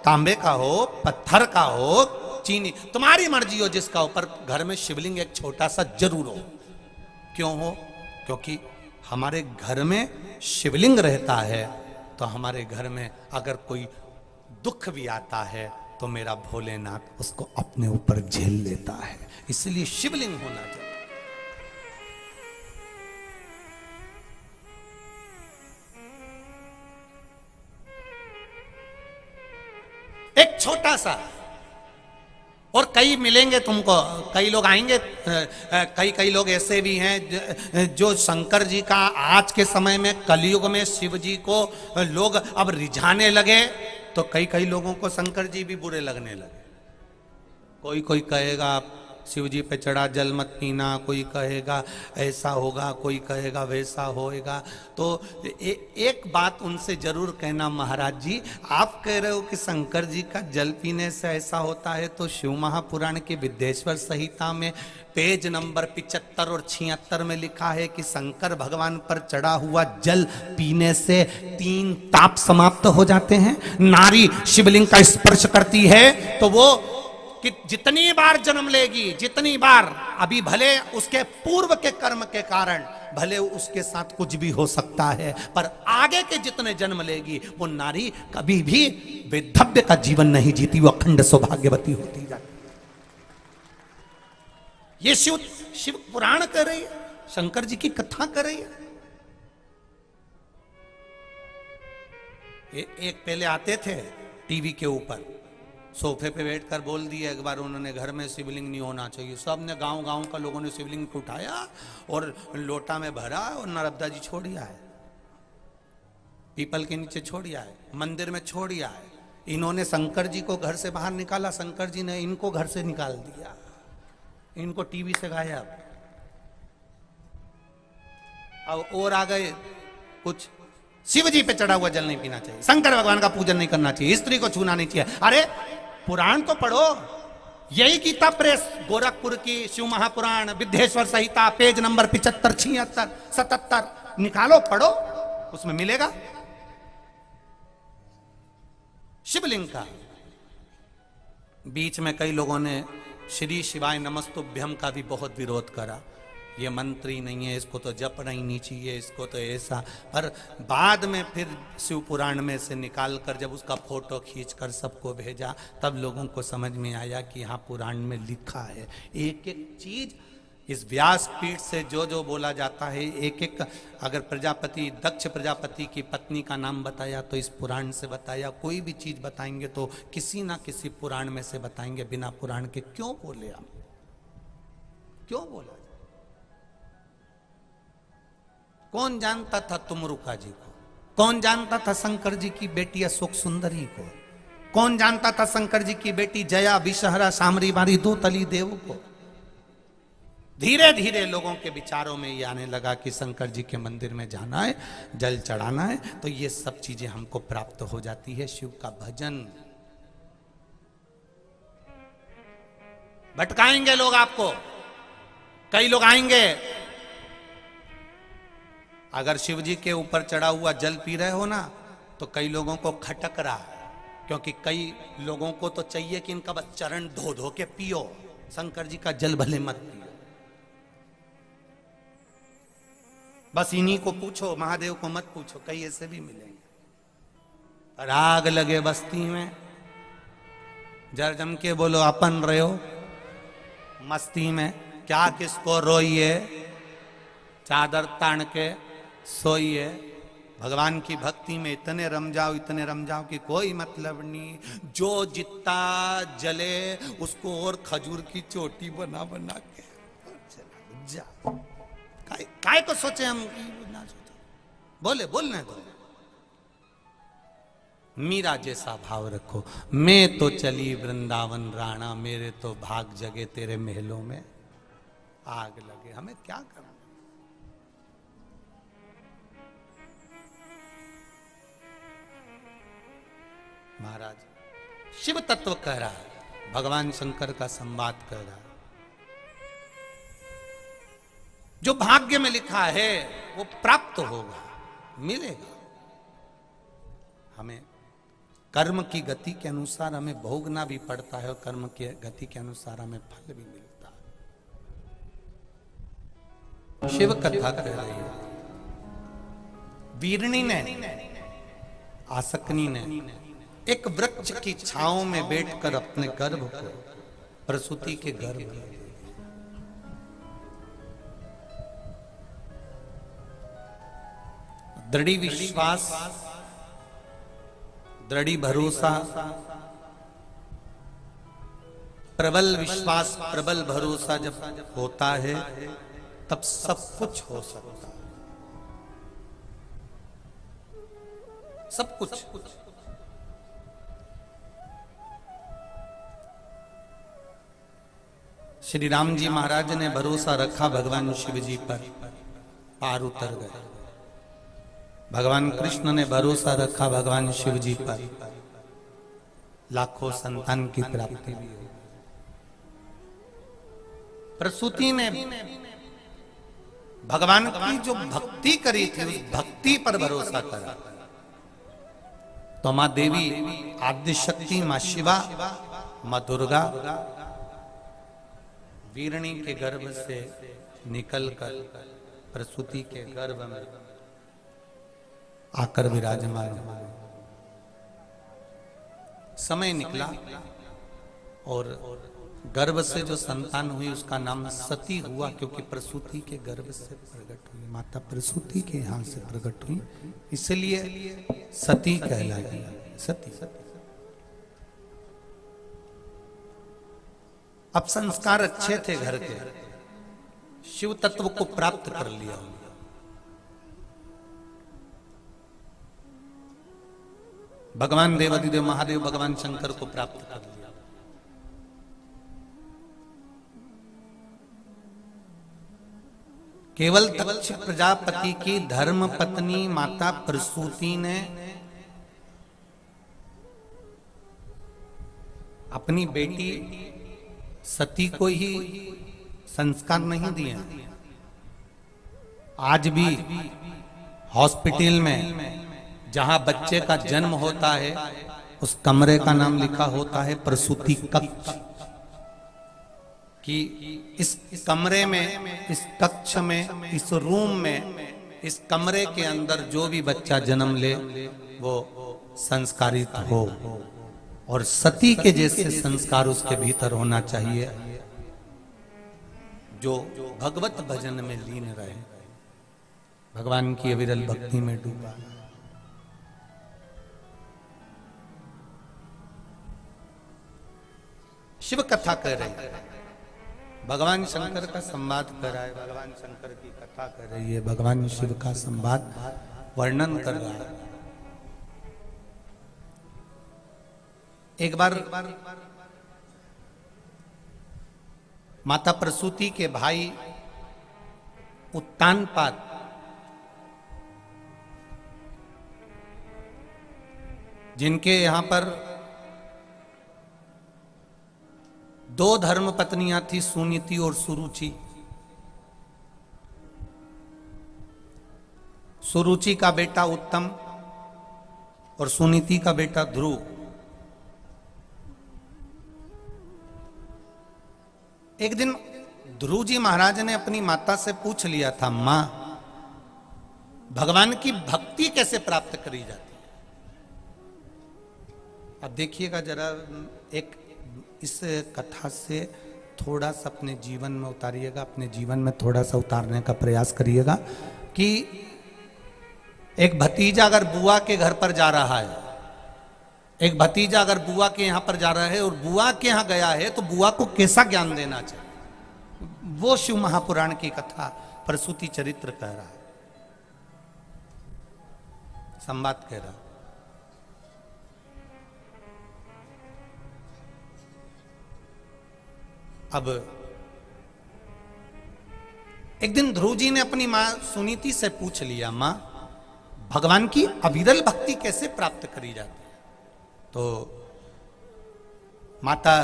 S1: तांबे का हो, पत्थर का हो, चीनी, तुम्हारी मर्जी हो जिसका हो, पर घर में शिवलिंग एक छोटा सा जरूर हो। क्यों हो? क्योंकि हमारे घर में शिवलिंग रहता है तो हमारे घर में अगर कोई दुख भी आता है तो मेरा भोलेनाथ उसको अपने ऊपर झेल लेता है। इसलिए शिवलिंग होना चाहिए। एक छोटा सा, और कई मिलेंगे तुमको, कई लोग आएंगे, कई लोग ऐसे भी हैं जो शंकर जी का आज के समय में, कलयुग में शिव जी को लोग अब रिझाने लगे, तो कई लोगों को शंकर जी भी बुरे लगने लगे। कोई कहेगा शिव जी पे चढ़ा जल मत पीना, कोई कहेगा ऐसा होगा, कोई कहेगा वैसा होएगा। तो एक बात उनसे जरूर कहना, महाराज जी आप कह रहे हो कि शंकर जी का जल पीने से ऐसा होता है, तो शिव महापुराण की विद्येश्वर संहिता में पेज नंबर 75 और 76 में लिखा है कि शंकर भगवान पर चढ़ा हुआ जल पीने से 3 ताप समाप्त हो जाते हैं। नारी शिवलिंग का स्पर्श करती है तो वो कि जितनी बार जन्म लेगी, जितनी बार, अभी भले उसके पूर्व के कर्म के कारण भले उसके साथ कुछ भी हो सकता है, पर आगे के जितने जन्म लेगी वो नारी कभी भी वैधव्य का जीवन नहीं जीती, वो अखंड सौभाग्यवती होती जाती। ये शिव पुराण कर रही है, शंकर जी की कथा कर रही है। एक पहले आते थे टीवी के ऊपर, सोफे पे बैठकर बोल दिया एक बार उन्होंने, घर में शिवलिंग नहीं होना चाहिए। सब ने, गांव का लोगों ने शिवलिंग को उठाया और लोटा में भरा और नर्मदा जी छोड़ दिया है, पीपल के नीचे छोड़ दिया है, मंदिर में छोड़ दिया है। इन्होंने शंकर जी को घर से बाहर निकाला, शंकर जी ने इनको घर से निकाल दिया, इनको टीवी से गायब। अब और आ गए कुछ, शिव जी पे चढ़ा हुआ जल नहीं पीना चाहिए, शंकर भगवान का पूजन नहीं करना चाहिए, स्त्री को छूना नहीं चाहिए। अरे पुराण तो पढ़ो, यही गीता प्रेस गोरखपुर की शिव महापुराण विद्येश्वर संहिता पेज नंबर 75, 76, 77 निकालो, पढ़ो, उसमें मिलेगा। शिवलिंग का बीच में कई लोगों ने श्री शिवाय नमस्तुभ्यम का भी बहुत विरोध करा। ये मंत्री नहीं है, इसको तो जपना ही नहीं चाहिए, इसको तो ऐसा। पर बाद में फिर शिव पुराण में से निकाल कर जब उसका फोटो खींचकर सबको भेजा, तब लोगों को समझ में आया कि यहाँ पुराण में लिखा है। एक एक चीज इस व्यास पीठ से जो जो बोला जाता है, एक एक, अगर प्रजापति दक्ष प्रजापति की पत्नी का नाम बताया तो इस पुराण से बताया, कोई भी चीज बताएंगे तो किसी ना किसी पुराण में से बताएंगे। बिना पुराण के क्यों बोले हम, क्यों बोला? कौन जानता था तुमरुका जी को? कौन जानता था शंकर जी की बेटी अशोक सुंदरी को? कौन जानता था शंकर जी की बेटी जया विषहरा सामरी मारी दो तली देव को? धीरे धीरे लोगों के विचारों में ये आने लगा कि शंकर जी के मंदिर में जाना है, जल चढ़ाना है, तो ये सब चीजें हमको प्राप्त हो जाती है। शिव का भजन भटकाएंगे लोग आपको। कई लोग आएंगे, अगर शिव जी के ऊपर चढ़ा हुआ जल पी रहे हो ना, तो कई लोगों को खटक रहा है, क्योंकि कई लोगों को तो चाहिए कि इनका बस चरण धो धो के पियो, शंकर जी का जल भले मत पियो। बस इन्हीं को पूछो, महादेव को मत पूछो, कई ऐसे भी मिलेंगे। पर आग लगे बस्ती में, जर जम के बोलो अपन रहे हो मस्ती में, क्या किसको रोइए, चादर तान के सोइए। भगवान की भक्ति में इतने रम जाओ, इतने रम जाओ कि कोई मतलब नहीं। जो जितना जले उसको और खजूर की चोटी बना बना के जा। काय को सोचे हम, ना सोचे, बोले बोलने दो। मीरा जैसा भाव रखो, मैं तो चली वृंदावन राणा, मेरे तो भाग जगे तेरे महलों में आग लगे। हमें क्या करना? महाराज शिव तत्व कह रहा है, भगवान शंकर का संवाद कर रहा है। जो भाग्य में लिखा है वो प्राप्त होगा, मिलेगा। हमें कर्म की गति के अनुसार हमें भोगना भी पड़ता है, और कर्म की गति के अनुसार हमें फल भी मिलता है। शिव कथा कह रही है, वीरणी ने, आसकनी ने एक वृक्ष की छांव में बैठकर अपने गर्भ को, प्रसूति के गर्भ, दृढ़ विश्वास, दृढ़ भरोसा, प्रबल विश्वास, प्रबल भरोसा जब होता है तब सब कुछ हो सकता है। सब कुछ। श्री राम जी महाराज ने भरोसा रखा भगवान शिव जी पर, पार उतर गए। भगवान कृष्ण ने भरोसा रखा भगवान शिव जी पर, लाखों संतान की प्राप्ति भी हुई। प्रसूति ने भगवान की जो भक्ति करी थी, उस भक्ति पर भरोसा करा। तो मां देवी आद्य शक्ति, मां शिवा, मां दुर्गा वीरणी के गर्भ से निकलकर प्रसूति के गर्भ में आकर विराजमान हुआ। समय निकला और गर्भ से जो संतान हुई उसका नाम सती हुआ, क्योंकि प्रसूति के गर्भ से प्रकट हुई, माता प्रसूति के यहां से प्रकट हुई, इसलिए सती कहलाई। सती। अब संस्कार अच्छे थे घर के, शिव तत्व को प्राप्त कर लिया। भगवान देवादिदेव महादेव भगवान शंकर को प्राप्त कर लिया। केवल दक्ष प्रजापति की धर्म पत्नी माता प्रसूति ने अपनी बेटी सती को ही संस्कार नहीं दिए। आज भी हॉस्पिटल में जहां बच्चे का जन्म होता है उस कमरे का नाम लिखा होता है प्रसूति कक्ष। कि इस कमरे में, इस कक्ष में, इस रूम में, इस कमरे के अंदर जो भी बच्चा जन्म ले वो संस्कारित हो और सती के जैसे संस्कार उसके भीतर होना चाहिए, जो भगवत भजन में लीन रहे, भगवान की अविरल भक्ति में डूबा। शिव कथा कर रहे हैं, भगवान शंकर का संवाद कर रहा है, भगवान शंकर की कथा कर रही है, भगवान शिव का संवाद वर्णन कर रहा है। एक बार माता प्रसूति के भाई उत्तानपाद जिनके यहां पर दो धर्म पत्नियां थी, सुनीति और सुरुचि। सुरुचि का बेटा उत्तम और सुनीति का बेटा ध्रुव। एक दिन ध्रुव जी महाराज ने अपनी माता से पूछ लिया था, मां भगवान की भक्ति कैसे प्राप्त करी जाती है? अब देखिएगा जरा, एक इस कथा से थोड़ा सा अपने जीवन में उतारिएगा, अपने जीवन में थोड़ा सा उतारने का प्रयास करिएगा कि एक भतीजा अगर बुआ के घर पर जा रहा है, एक भतीजा अगर बुआ के यहां पर जा रहा है और बुआ के यहां गया है तो बुआ को कैसा ज्ञान देना चाहिए, वो शिव महापुराण की कथा प्रसूति चरित्र कह रहा है, संवाद कह रहा है। अब एक दिन ध्रुव जी ने अपनी मां सुनीति से पूछ लिया, मां भगवान की अविरल भक्ति कैसे प्राप्त करी जाती है? तो माता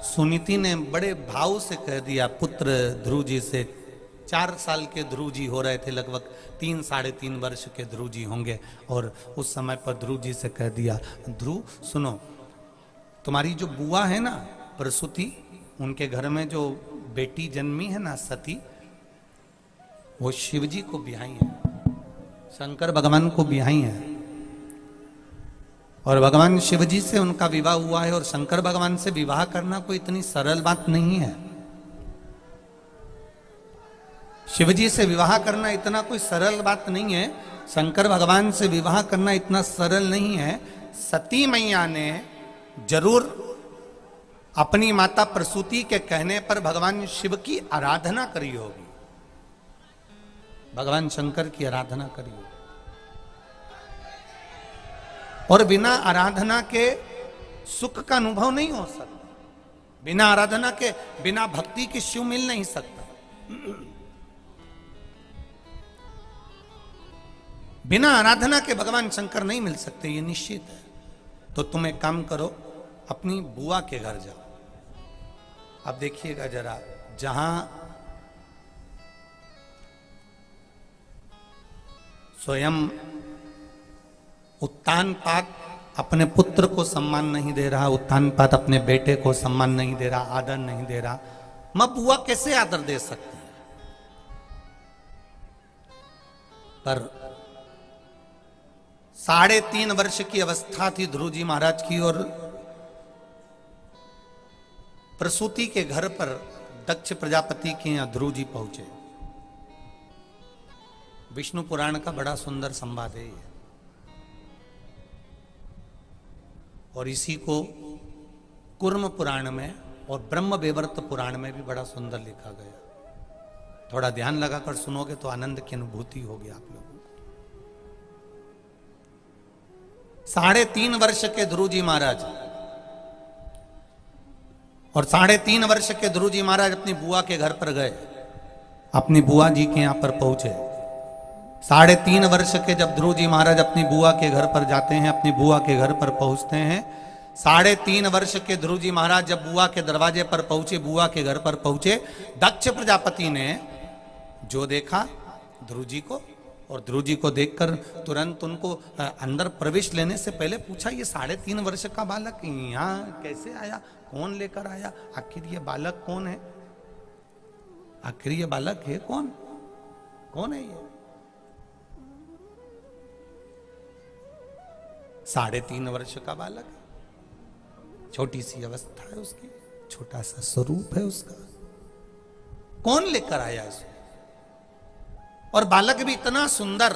S1: सुनीति ने बड़े भाव से कह दिया, पुत्र ध्रुव जी से, 4 साल के ध्रुव जी हो रहे थे, लगभग 3 साढ़े 3 वर्ष के ध्रुव जी होंगे, और उस समय पर ध्रुव जी से कह दिया, ध्रुव सुनो, तुम्हारी जो बुआ है ना प्रसूति, उनके घर में जो बेटी जन्मी है ना सती, वो शिव जी को ब्याही है, शंकर भगवान को ब्याही है, और भगवान शिव जी से उनका विवाह हुआ है। और शंकर भगवान से विवाह करना कोई इतनी सरल बात नहीं है, शिव जी से विवाह करना इतना कोई सरल बात नहीं है, शंकर भगवान से विवाह करना इतना सरल नहीं है। सती मैया ने जरूर अपनी माता प्रसूति के कहने पर भगवान शिव की आराधना करी होगी, भगवान शंकर की आराधना करी होगी, और बिना आराधना के सुख का अनुभव नहीं हो सकता, बिना आराधना के, बिना भक्ति के शिव मिल नहीं सकता, बिना आराधना के भगवान शंकर नहीं मिल सकते, ये निश्चित है। तो तुम एक काम करो, अपनी बुआ के घर जाओ। अब देखिएगा जरा, जहां स्वयं उत्तानपाद अपने पुत्र को सम्मान नहीं दे रहा, उत्तानपाद अपने बेटे को सम्मान नहीं दे रहा, आदर नहीं दे रहा, मां बुआ कैसे आदर दे सकती है? पर 3.5 वर्ष की अवस्था थी ध्रुव जी महाराज की, और प्रसूति के घर पर दक्ष प्रजापति के यहां ध्रुव जी पहुंचे। विष्णु पुराण का बड़ा सुंदर संवाद है ये, और इसी को कुर्म पुराण में और ब्रह्म वेवर्त पुराण में भी बड़ा सुंदर लिखा गया। थोड़ा ध्यान लगाकर सुनोगे तो आनंद की अनुभूति होगी आप लोगों को। 3.5 वर्ष के ध्रुव जी महाराज, और 3.5 वर्ष के ध्रुव जी महाराज अपनी बुआ के घर पर गए, अपनी बुआ जी के यहां पर पहुंचे। 3.5 वर्ष के जब ध्रुव जी महाराज अपनी बुआ के घर पर जाते हैं, अपनी बुआ के घर पर पहुंचते हैं, 3.5 वर्ष के ध्रुव जी महाराज जब बुआ के दरवाजे पर पहुंचे, बुआ के घर पर पहुंचे, दक्ष प्रजापति ने जो देखा ध्रुव जी को, और ध्रुव जी को देखकर तुरंत उनको अंदर प्रवेश लेने से पहले पूछा, ये 3.5 वर्ष का बालक यहाँ कैसे आया, कौन लेकर आया, आखिर ये बालक कौन है? आखिर ये बालक है कौन? कौन है ये? 3.5 वर्ष का बालक है, छोटी सी अवस्था है उसकी, छोटा सा स्वरूप है उसका। कौन लेकर आया इसको? और बालक भी इतना सुंदर,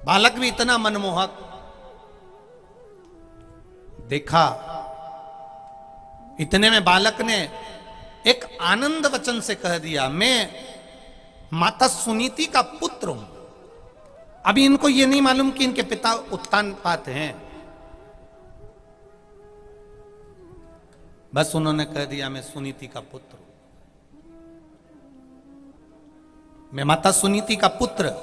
S1: बालक भी इतना मनमोहक। देखा, इतने में बालक ने एक आनंद वचन से कह दिया, मैं माता सुनीति का पुत्र हूं। अभी इनको यह नहीं मालूम कि इनके पिता उत्तानपाद हैं, बस उन्होंने कह दिया मैं सुनीति का पुत्र हूं, मैं माता सुनीति का पुत्र।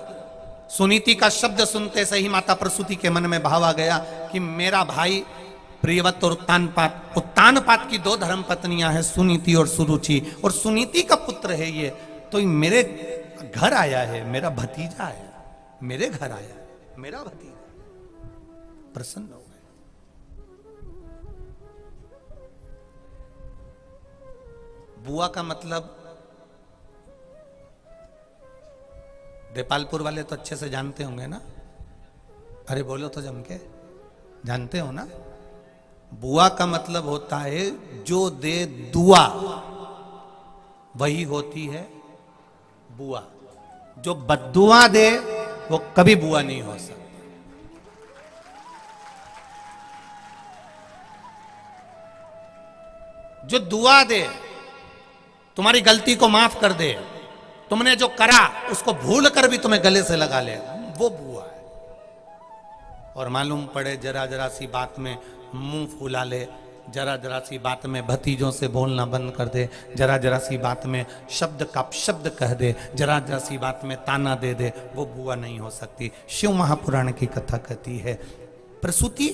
S1: सुनीति का शब्द सुनते से ही माता प्रसूति के मन में भाव आ गया कि मेरा भाई प्रियव्रत और उत्तानपाद, उत्तानपाद की 2 धर्म पत्नियां हैं, सुनीति और सुरुचि, और सुनीति का पुत्र है ये, तो मेरे घर आया है, मेरा भतीजा आया, मेरे घर आया, मेरा भतीजा। प्रसन्न हो गए। बुआ का मतलब देपालपुर वाले तो अच्छे से जानते होंगे ना? अरे बोलो तो जम के, जानते हो ना? बुआ का मतलब होता है जो दे दुआ, वही होती है बुआ। जो बद्दुआ दे वो कभी बुआ नहीं हो सकती। जो दुआ दे, तुम्हारी गलती को माफ कर दे, तुमने जो करा उसको भूल कर भी तुम्हें गले से लगा ले, वो बुआ है। और मालूम पड़े जरा जरा सी बात में मुंह फुला ले, जरा जरा सी बात में भतीजों से बोलना बंद कर दे, जरा जरा सी बात में शब्द का शब्द कह दे, जरा जरा सी बात में ताना दे दे, वो बुआ नहीं हो सकती। शिव महापुराण की कथा कहती है प्रसूति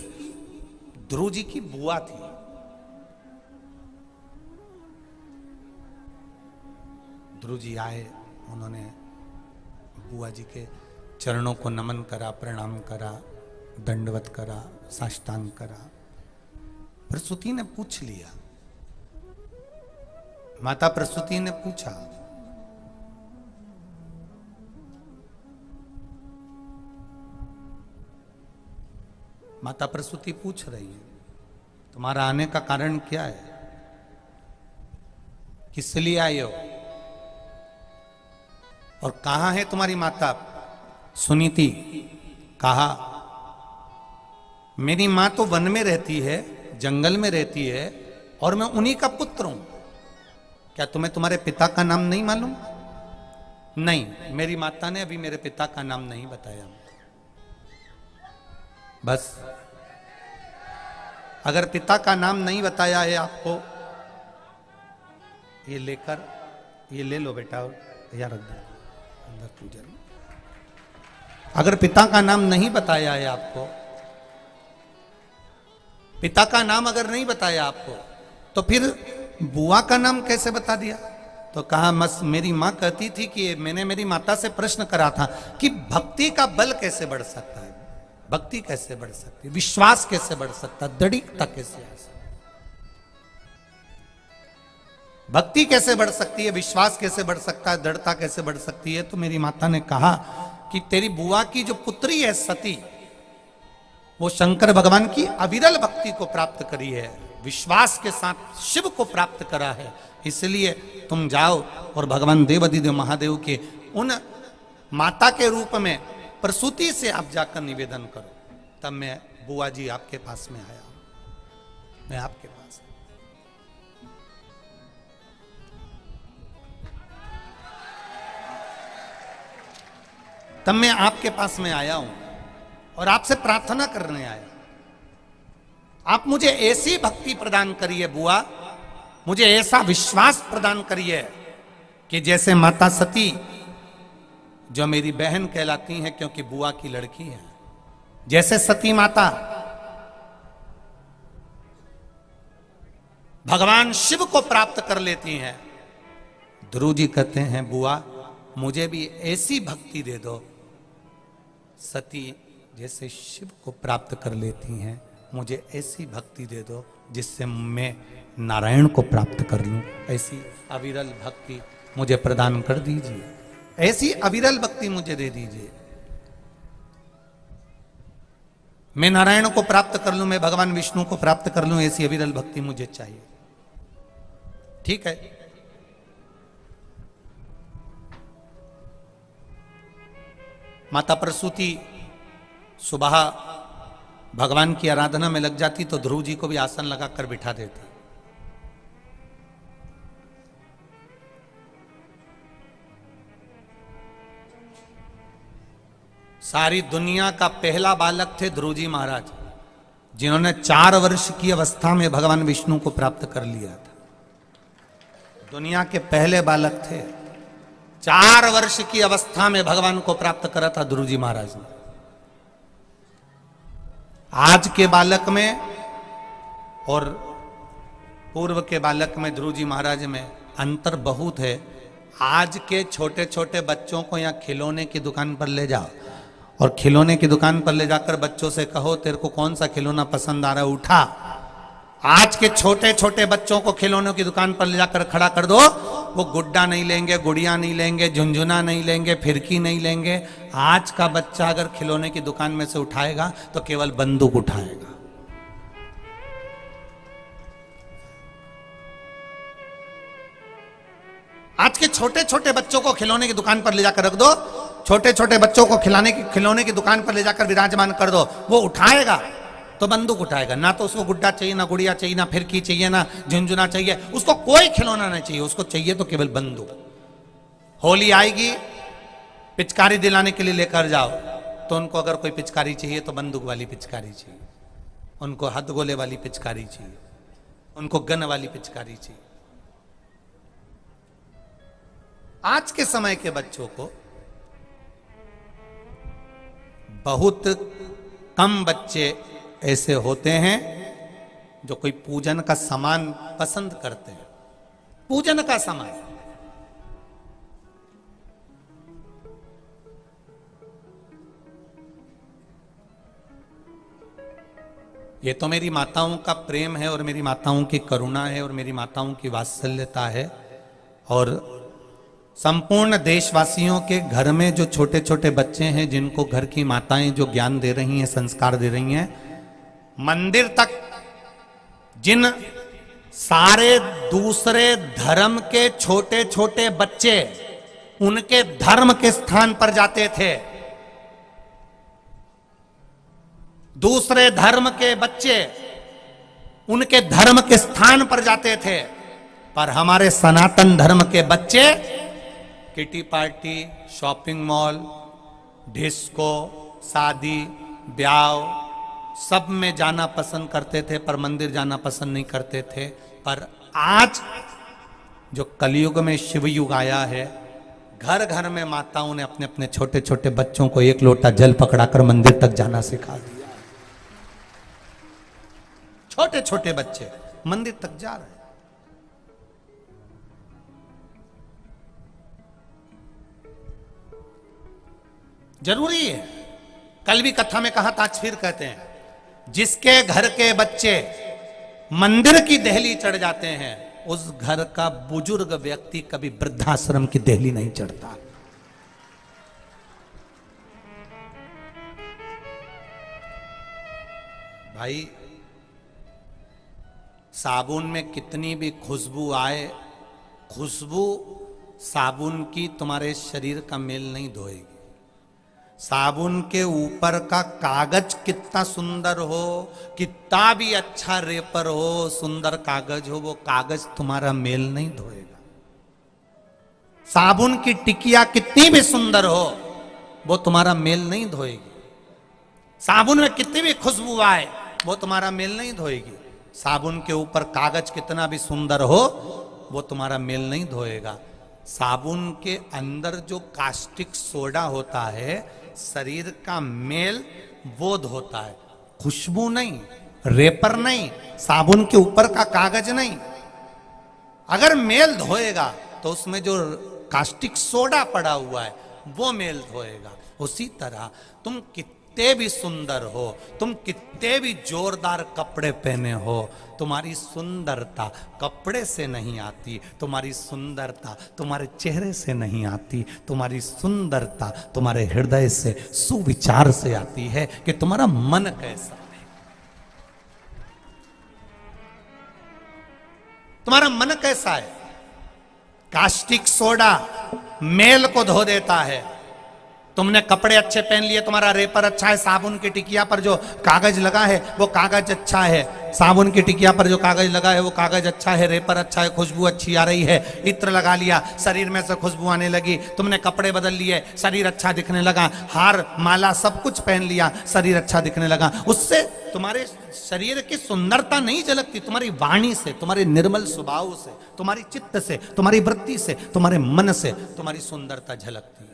S1: ध्रुव जी की बुआ थी। ध्रुव जी आए, उन्होंने बुआ जी के चरणों को नमन करा, प्रणाम करा, दंडवत करा, साष्टांग करा। प्रसूति ने पूछ लिया, माता प्रसूति ने पूछा, माता प्रसूति पूछ रही है तुम्हारा आने का कारण क्या है, किस लिए आए हो, और कहां है तुम्हारी माता सुनीति? कहा मेरी मां तो वन में रहती है, जंगल में रहती है, और मैं उन्हीं का पुत्र हूं। क्या तुम्हें तुम्हारे पिता का नाम नहीं मालूम? नहीं, मेरी माता ने अभी मेरे पिता का नाम नहीं बताया। बस, अगर पिता का नाम नहीं बताया है आपको, ये लेकर, ये ले लो बेटा और यहाँ रख दो अंदर पूजा में। अगर पिता का नाम नहीं बताया है आपको, पिता का नाम अगर नहीं बताया आपको, तो फिर बुआ का नाम कैसे बता दिया? तो कहा मेरी मां कहती थी कि मैंने मेरी माता से प्रश्न करा था कि भक्ति का बल कैसे बढ़ सकता है, भक्ति कैसे बढ़ सकती है, विश्वास कैसे बढ़ सकता है, दृढ़ता कैसे आ सकती, भक्ति कैसे बढ़ सकती है, विश्वास कैसे बढ़ सकता है, दृढ़ता कैसे बढ़ सकती है? तो मेरी माता ने कहा कि तेरी बुआ की जो पुत्री है सती, वो शंकर भगवान की अविरल भक्ति को प्राप्त करी है, विश्वास के साथ शिव को प्राप्त करा है, इसलिए तुम जाओ और भगवान देवाधिदेव महादेव के उन माता के रूप में प्रसूति से आप जाकर निवेदन करो। तब मैं बुआ जी आपके पास में आया, मैं आपके पास, तब मैं आपके पास में आया हूं और आपसे प्रार्थना करने आया, आप मुझे ऐसी भक्ति प्रदान करिए बुआ, मुझे ऐसा विश्वास प्रदान करिए कि जैसे माता सती, जो मेरी बहन कहलाती हैं क्योंकि बुआ की लड़की है, जैसे सती माता भगवान शिव को प्राप्त कर लेती हैं, ध्रुव जी कहते हैं बुआ मुझे भी ऐसी भक्ति दे दो, सती जैसे शिव को प्राप्त कर लेती हैं, मुझे ऐसी भक्ति दे दो जिससे मैं नारायण को प्राप्त कर लूं। ऐसी अविरल भक्ति मुझे प्रदान कर दीजिए, ऐसी अविरल भक्ति मुझे दे दीजिए। मैं नारायण को प्राप्त कर लूं, मैं भगवान विष्णु को प्राप्त कर लूं, ऐसी अविरल भक्ति मुझे चाहिए। ठीक है, माता प्रसूति सुबह भगवान की आराधना में लग जाती तो ध्रुव जी को भी आसन लगाकर बिठा देती। सारी दुनिया का पहला बालक थे ध्रुव जी महाराज, जिन्होंने 4 वर्ष की अवस्था में भगवान विष्णु को प्राप्त कर लिया था। दुनिया के पहले बालक थे, 4 वर्ष की अवस्था में भगवान को प्राप्त करा था ध्रुव जी महाराज ने। आज के बालक में और पूर्व के बालक में, ध्रुव जी महाराज में अंतर बहुत है। आज के छोटे छोटे बच्चों को यहाँ खिलौने की दुकान पर ले जाओ और खिलौने की दुकान पर ले जाकर बच्चों से कहो तेरे को कौन सा खिलौना पसंद आ रहा है, उठा। आज के छोटे छोटे बच्चों को खिलौनों की दुकान पर ले जाकर खड़ा कर दो, वो गुड्डा नहीं लेंगे, गुड़िया नहीं लेंगे, झुंझुना नहीं लेंगे, फिरकी नहीं लेंगे। आज का बच्चा अगर खिलौने की दुकान में से उठाएगा तो केवल बंदूक उठाएगा। आज के छोटे छोटे बच्चों को खिलौने की दुकान पर ले जाकर रख दो, छोटे छोटे बच्चों को खिलौने की दुकान पर ले जाकर विराजमान कर दो, वो उठाएगा तो बंदूक उठाएगा। ना तो उसको गुड्डा चाहिए, ना गुड़िया चाहिए, ना फिरकी चाहिए, ना झुंझुना चाहिए, उसको कोई खिलौना नहीं चाहिए, उसको चाहिए तो केवल बंदूक। होली आएगी, पिचकारी दिलाने के लिए लेकर जाओ तो उनको अगर कोई पिचकारी चाहिए तो बंदूक वाली पिचकारी चाहिए, उनको हद गोले वाली पिचकारी चाहिए, उनको गन वाली पिचकारी चाहिए। आज के समय के बच्चों को बहुत कम बच्चे ऐसे होते हैं जो कोई पूजन का सामान पसंद करते हैं। पूजन का सामान, ये तो मेरी माताओं का प्रेम है और मेरी माताओं की करुणा है और मेरी माताओं की वात्सल्यता है। और संपूर्ण देशवासियों के घर में जो छोटे छोटे बच्चे हैं, जिनको घर की माताएं जो ज्ञान दे रही हैं, संस्कार दे रही हैं, मंदिर तक जिन सारे दूसरे धर्म के छोटे छोटे बच्चे उनके धर्म के स्थान पर जाते थे, दूसरे धर्म के बच्चे उनके धर्म के स्थान पर जाते थे, पर हमारे सनातन धर्म के बच्चे kitty party, shopping mall, disco, शादी ब्याह सब में जाना पसंद करते थे, पर मंदिर जाना पसंद नहीं करते थे। पर आज जो कलयुग में शिव युग आया है, घर घर में माताओं ने अपने अपने छोटे छोटे बच्चों को 1 लोटा जल पकड़ाकर मंदिर तक जाना सिखा दिया। छोटे छोटे बच्चे मंदिर तक जा रहे हैं। जरूरी है। कल भी कथा में कहा था, आज फिर कहते हैं, जिसके घर के बच्चे मंदिर की देहली चढ़ जाते हैं, उस घर का बुजुर्ग व्यक्ति कभी वृद्धाश्रम की देहली नहीं चढ़ता। भाई, साबुन में कितनी भी खुशबू आए, खुशबू साबुन की तुम्हारे शरीर का मेल नहीं धोएगी। साबुन के ऊपर का कागज कितना सुंदर हो, कितना भी अच्छा रेपर हो, सुंदर कागज हो, वो कागज तुम्हारा मेल नहीं धोएगा। साबुन की टिकिया कितनी भी सुंदर हो, वो तुम्हारा मेल नहीं धोएगी। साबुन में कितनी भी खुशबू आए, वो तुम्हारा मेल नहीं धोएगी। साबुन के ऊपर कागज कितना भी सुंदर हो, वो तुम्हारा मेल नहीं धोएगा। साबुन के अंदर जो कास्टिक सोडा होता है, शरीर का मेल वो धोता है, खुशबू नहीं, रेपर नहीं, साबुन के ऊपर का कागज नहीं। अगर मेल धोएगा तो उसमें जो कास्टिक सोडा पड़ा हुआ है वो मेल धोएगा। उसी तरह तुम कितने भी सुंदर हो, तुम कितने भी जोरदार कपड़े पहने हो, तुम्हारी सुंदरता कपड़े से नहीं आती, तुम्हारी सुंदरता तुम्हारे चेहरे से नहीं आती, तुम्हारी सुंदरता तुम्हारे हृदय से, सुविचार से आती है कि तुम्हारा मन कैसा है। तुम्हारा मन कैसा है। कास्टिक सोडा मेल को धो देता है। तुमने कपड़े अच्छे पहन लिए, तुम्हारा रेपर अच्छा है, साबुन की टिकिया पर जो कागज लगा है वो कागज अच्छा है, साबुन की टिकिया पर जो कागज लगा है वो कागज अच्छा है, रेपर अच्छा है, खुशबू अच्छी आ रही है, इत्र लगा लिया, शरीर में से खुशबू आने लगी, तुमने कपड़े बदल लिए, शरीर अच्छा दिखने लगा, हार माला सब कुछ पहन लिया, शरीर अच्छा दिखने लगा। उससे तुम्हारे शरीर की सुंदरता नहीं झलकती, तुम्हारी वाणी से, तुम्हारे निर्मल स्वभाव से, तुम्हारी चित्त से, तुम्हारी वृत्ति से, तुम्हारे मन से तुम्हारी सुंदरता झलकती है।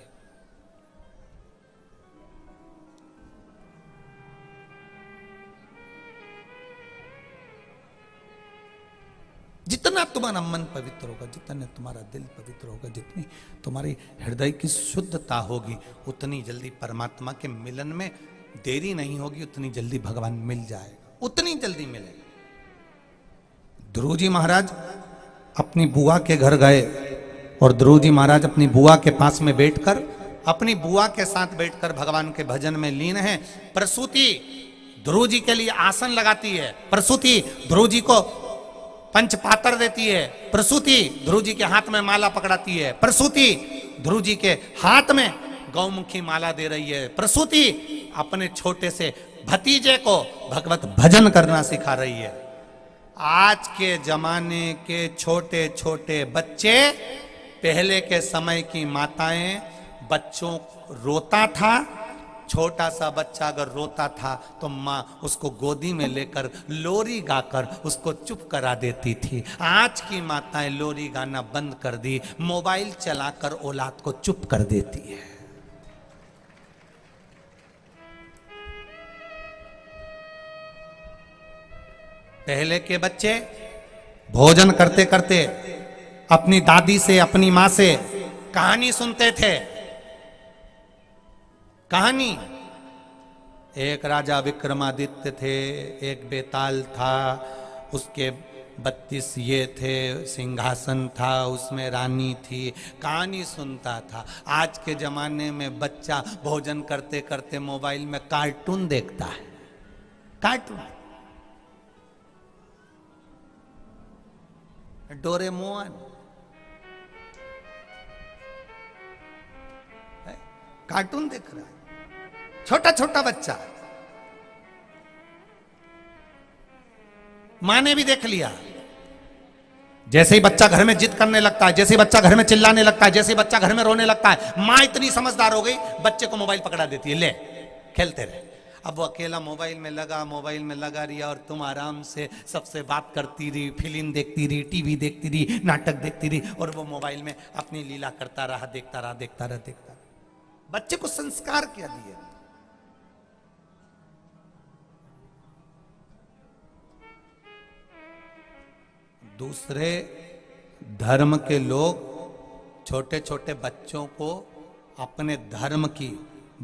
S1: जितना तुम्हारा मन पवित्र होगा, जितना तुम्हारा दिल पवित्र होगा, जितनी तुम्हारी हृदय की शुद्धता होगी, उतनी जल्दी परमात्मा के मिलन में देरी नहीं होगी, उतनी जल्दी भगवान मिल जाएगा, उतनी जल्दी मिलेगा। ध्रुव जी महाराज अपनी बुआ के घर गए और ध्रुव जी महाराज अपनी बुआ के पास में बैठकर, अपनी बुआ के साथ बैठकर भगवान के भजन में लीन है। प्रसूति ध्रुव जी के लिए आसन लगाती है, प्रसूति ध्रुव जी को पंचपात्र देती है, प्रसूति ध्रुव जी के हाथ में माला पकड़ाती है, प्रसूति ध्रुव जी के हाथ में गौमुखी माला दे रही है, प्रसूति अपने छोटे से भतीजे को भगवत भजन करना सिखा रही है। आज के जमाने के छोटे छोटे बच्चे, पहले के समय की माताएं, बच्चों रोता था, छोटा सा बच्चा अगर रोता था तो माँ उसको गोदी में लेकर लोरी गाकर उसको चुप करा देती थी। आज की माताएं लोरी गाना बंद कर दी, मोबाइल चलाकर औलाद को चुप कर देती है। पहले के बच्चे भोजन करते करते अपनी दादी से, अपनी माँ से कहानी सुनते थे। कहानी, एक राजा विक्रमादित्य थे, एक बेताल था, उसके 32 ये थे, सिंहासन था, उसमें रानी थी, कहानी सुनता था। आज के जमाने में बच्चा भोजन करते करते मोबाइल में कार्टून देखता है, कार्टून, डोरेमोन, कार्टून देख रहा है, छोटा छोटा बच्चा। मां ने भी देख लिया। जैसे ही बच्चा घर में जिद करने लगता है, जैसे ही बच्चा घर में चिल्लाने लगता है, जैसे ही बच्चा घर में रोने लगता है, मां इतनी समझदार हो गई, बच्चे को मोबाइल पकड़ा देती है, ले खेलते रहे। अब वो अकेला मोबाइल में लगा रही और तुम आराम से सबसे बात करती रही, फिल्म देखती रही, टीवी देखती रही, नाटक देखती रही, और वो मोबाइल में अपनी लीला करता रहा, देखता रहा। बच्चे को संस्कार क्या दिए? दूसरे धर्म के लोग छोटे छोटे बच्चों को अपने धर्म की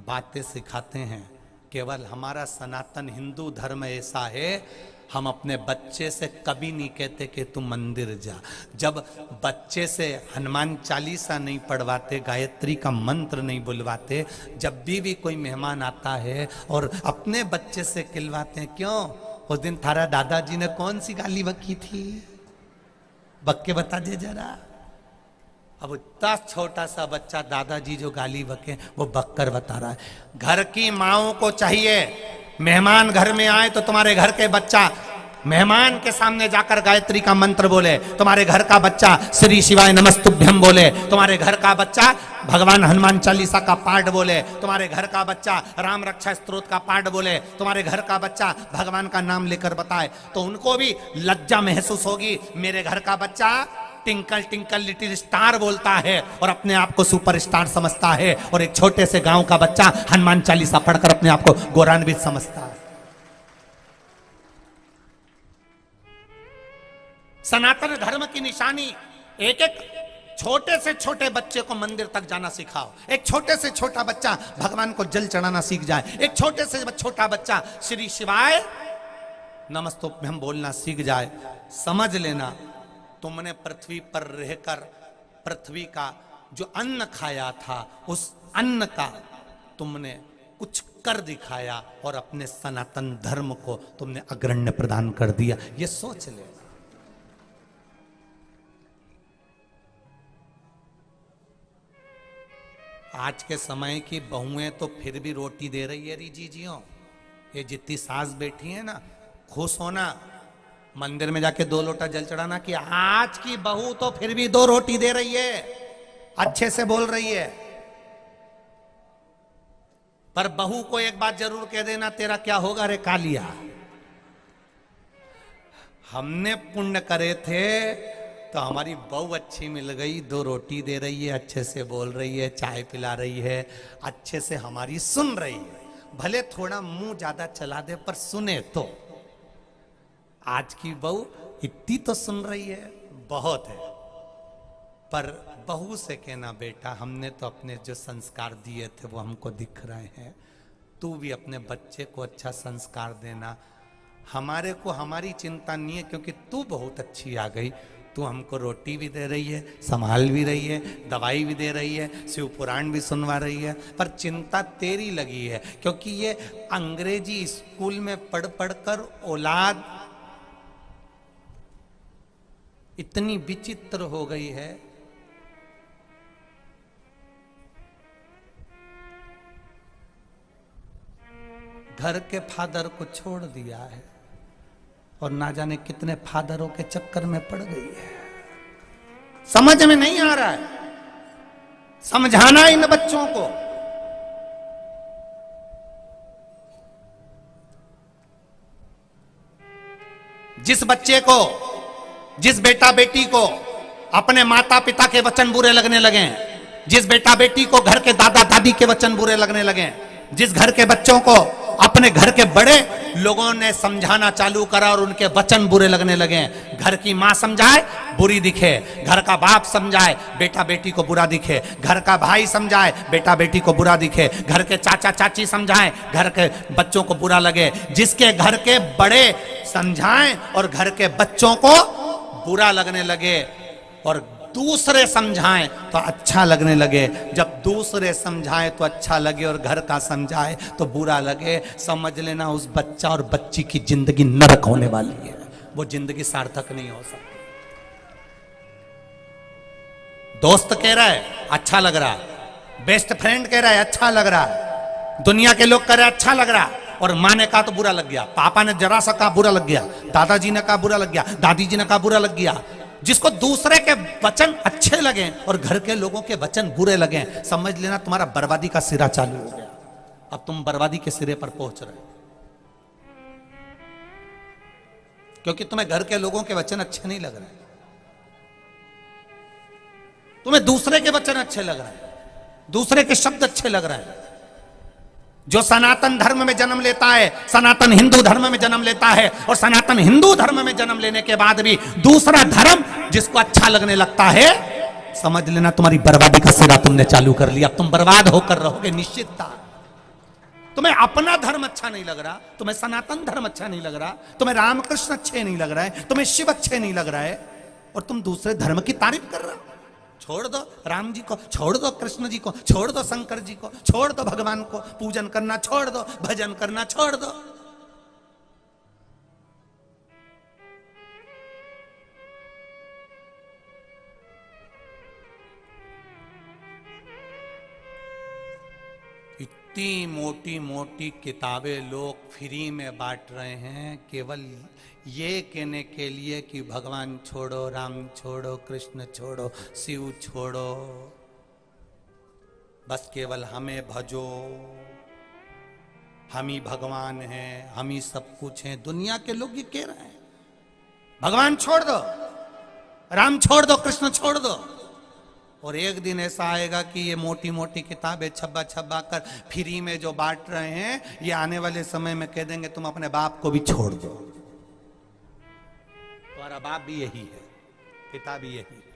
S1: बातें सिखाते हैं। केवल हमारा सनातन हिंदू धर्म ऐसा है, हम अपने बच्चे से कभी नहीं कहते कि तू मंदिर जा। जब बच्चे से हनुमान चालीसा नहीं पढ़वाते, गायत्री का मंत्र नहीं बुलवाते, जब भी कोई मेहमान आता है और अपने बच्चे से खिलवाते हैं, क्यों उस दिन थारा दादाजी ने कौन सी गाली बकी थी, बक के बता दे जरा। अब इतना छोटा सा बच्चा दादाजी जो गाली बके वो बककर बता रहा है। घर की माओं को चाहिए, मेहमान घर में आए तो तुम्हारे घर के बच्चा मेहमान के सामने जाकर गायत्री का मंत्र बोले, तुम्हारे घर का बच्चा श्री शिवाय नमस्तुभ्यम बोले, तुम्हारे घर का बच्चा भगवान हनुमान चालीसा का पाठ बोले, तुम्हारे घर का बच्चा राम रक्षा स्तोत्र का पाठ बोले, तुम्हारे घर का बच्चा भगवान का नाम लेकर बताए, तो उनको भी लज्जा महसूस होगी। मेरे घर का बच्चा टिंकल टिंकल लिटिल स्टार बोलता है और अपने आप को सुपर स्टार समझता है, और एक छोटे से गांव का बच्चा हनुमान चालीसा पढ़कर अपने आप को गौरवान्वित समझता है। सनातन धर्म की निशानी एक एक छोटे से छोटे बच्चे को मंदिर तक जाना सिखाओ, एक छोटे से छोटा बच्चा भगवान को जल चढ़ाना सीख जाए, एक छोटे से छोटा बच्चा श्री शिवाय नमस्तुभ्यम बोलना सीख जाए। समझ लेना तुमने पृथ्वी पर रहकर पृथ्वी का जो अन्न खाया था, उस अन्न का तुमने कुछ कर दिखाया और अपने सनातन धर्म को तुमने अग्रण्य प्रदान कर दिया। ये सोच ले। आज के समय की बहुएं तो फिर भी रोटी दे रही है रिजीजियों। ये जितनी सास बैठी है ना, खुश होना, मंदिर में जाके 2 लोटा जल चढ़ाना कि आज की बहू तो फिर भी 2 रोटी दे रही है, अच्छे से बोल रही है। पर बहू को एक बात जरूर कह देना, तेरा क्या होगा रे कालिया। हमने पुण्य करे थे तो हमारी बहू अच्छी मिल गई, 2 रोटी दे रही है, अच्छे से बोल रही है, चाय पिला रही है, अच्छे से हमारी सुन रही है। भले थोड़ा मुंह ज्यादा चला दे पर सुने तो। आज की बहू इतनी तो सुन रही है, बहुत है। पर बहू से कहना, बेटा हमने तो अपने जो संस्कार दिए थे वो हमको दिख रहे हैं, तू भी अपने बच्चे को अच्छा संस्कार देना। हमारे को हमारी चिंता नहीं है, क्योंकि तू बहुत अच्छी आ गई। तू हमको रोटी भी दे रही है, संभाल भी रही है, दवाई भी दे रही है, शिव पुराण भी सुनवा रही है, पर चिंता तेरी लगी है। क्योंकि ये अंग्रेजी स्कूल में पढ़ पढ़ कर औलाद इतनी विचित्र हो गई है। घर के फादर को छोड़ दिया है और ना जाने कितने फादरों के चक्कर में पड़ गई है। समझ में नहीं आ रहा है, समझाना इन बच्चों को। जिस बच्चे को, जिस बेटा बेटी को अपने माता पिता के वचन बुरे लगने लगे, जिस बेटा बेटी को घर के दादा दादी के वचन बुरे लगने लगे, जिस घर के बच्चों को अपने घर के बड़े लोगों ने समझाना चालू करा और उनके वचन बुरे लगने लगे। घर की मां समझाए बुरी दिखे, घर का बाप समझाए बेटा बेटी को बुरा दिखे, घर का भाई समझाए बेटा बेटी को बुरा दिखे, घर के चाचा चाची समझाएं घर के बच्चों को बुरा लगे। जिसके घर के बड़े समझाएं और घर के बच्चों को बुरा लगने लगे और दूसरे समझाएं तो अच्छा लगने लगे। जब दूसरे समझाएं तो अच्छा लगे और घर का समझाए तो बुरा लगे, समझ लेना उस बच्चा और बच्ची की जिंदगी नरक होने वाली है। वो जिंदगी सार्थक नहीं हो सकती। दोस्त कह रहा है अच्छा लग रहा है, बेस्ट फ्रेंड कह रहा है अच्छा लग रहा है, दुनिया के लोग कह रहे हैं अच्छा लग रहा है, और माँ ने कहा तो बुरा लग गया, पापा ने जरा सा कहा बुरा लग गया, दादाजी ने कहा बुरा लग गया, दादी जी ने कहा बुरा लग गया। जिसको दूसरे के वचन अच्छे लगे और घर के लोगों के वचन बुरे लगे, समझ लेना तुम्हारा बर्बादी का सिरा चालू हो गया। अब तुम बर्बादी के सिरे पर पहुंच रहे हो, क्योंकि तुम्हें घर के लोगों के वचन अच्छे नहीं लग रहे, तुम्हें दूसरे के वचन अच्छे लग रहे हैं, दूसरे के शब्द अच्छे लग रहे हैं। जो सनातन धर्म में जन्म लेता है, सनातन हिंदू धर्म में जन्म लेता है, और सनातन हिंदू धर्म में जन्म लेने के बाद भी दूसरा धर्म जिसको अच्छा लगने लगता है, समझ लेना तुम्हारी बर्बादी का सिरा तुमने चालू कर लिया। अब तुम बर्बाद होकर रहोगे निश्चितता। तुम्हें अपना धर्म अच्छा नहीं लग रहा, तुम्हें सनातन धर्म अच्छा नहीं लग रहा, तुम्हें रामकृष्ण अच्छे नहीं लग रहा है, तुम्हें शिव अच्छे नहीं लग रहा है, और तुम दूसरे धर्म की तारीफ कर रहे हो। छोड़ दो राम जी को, छोड़ दो कृष्ण जी को, छोड़ दो शंकर जी को, छोड़ दो भगवान को पूजन करना छोड़ दो, भजन करना छोड़ दो। इतनी मोटी मोटी किताबें लोग फ्री में बांट रहे हैं, केवल ये कहने के लिए कि भगवान छोड़ो, राम छोड़ो, कृष्ण छोड़ो, शिव छोड़ो, बस केवल हमें भजो, हम ही भगवान हैं, हम ही सब कुछ हैं। दुनिया के लोग ये कह रहे हैं भगवान छोड़ दो, राम छोड़ दो, कृष्ण छोड़ दो, और एक दिन ऐसा आएगा कि ये मोटी मोटी किताबें छब्बा छब्बा कर फ्री में जो बांट रहे हैं, ये आने वाले समय में कह देंगे तुम अपने बाप को भी छोड़ दो। तुम्हारा बाप भी यही है, पिता भी यही है।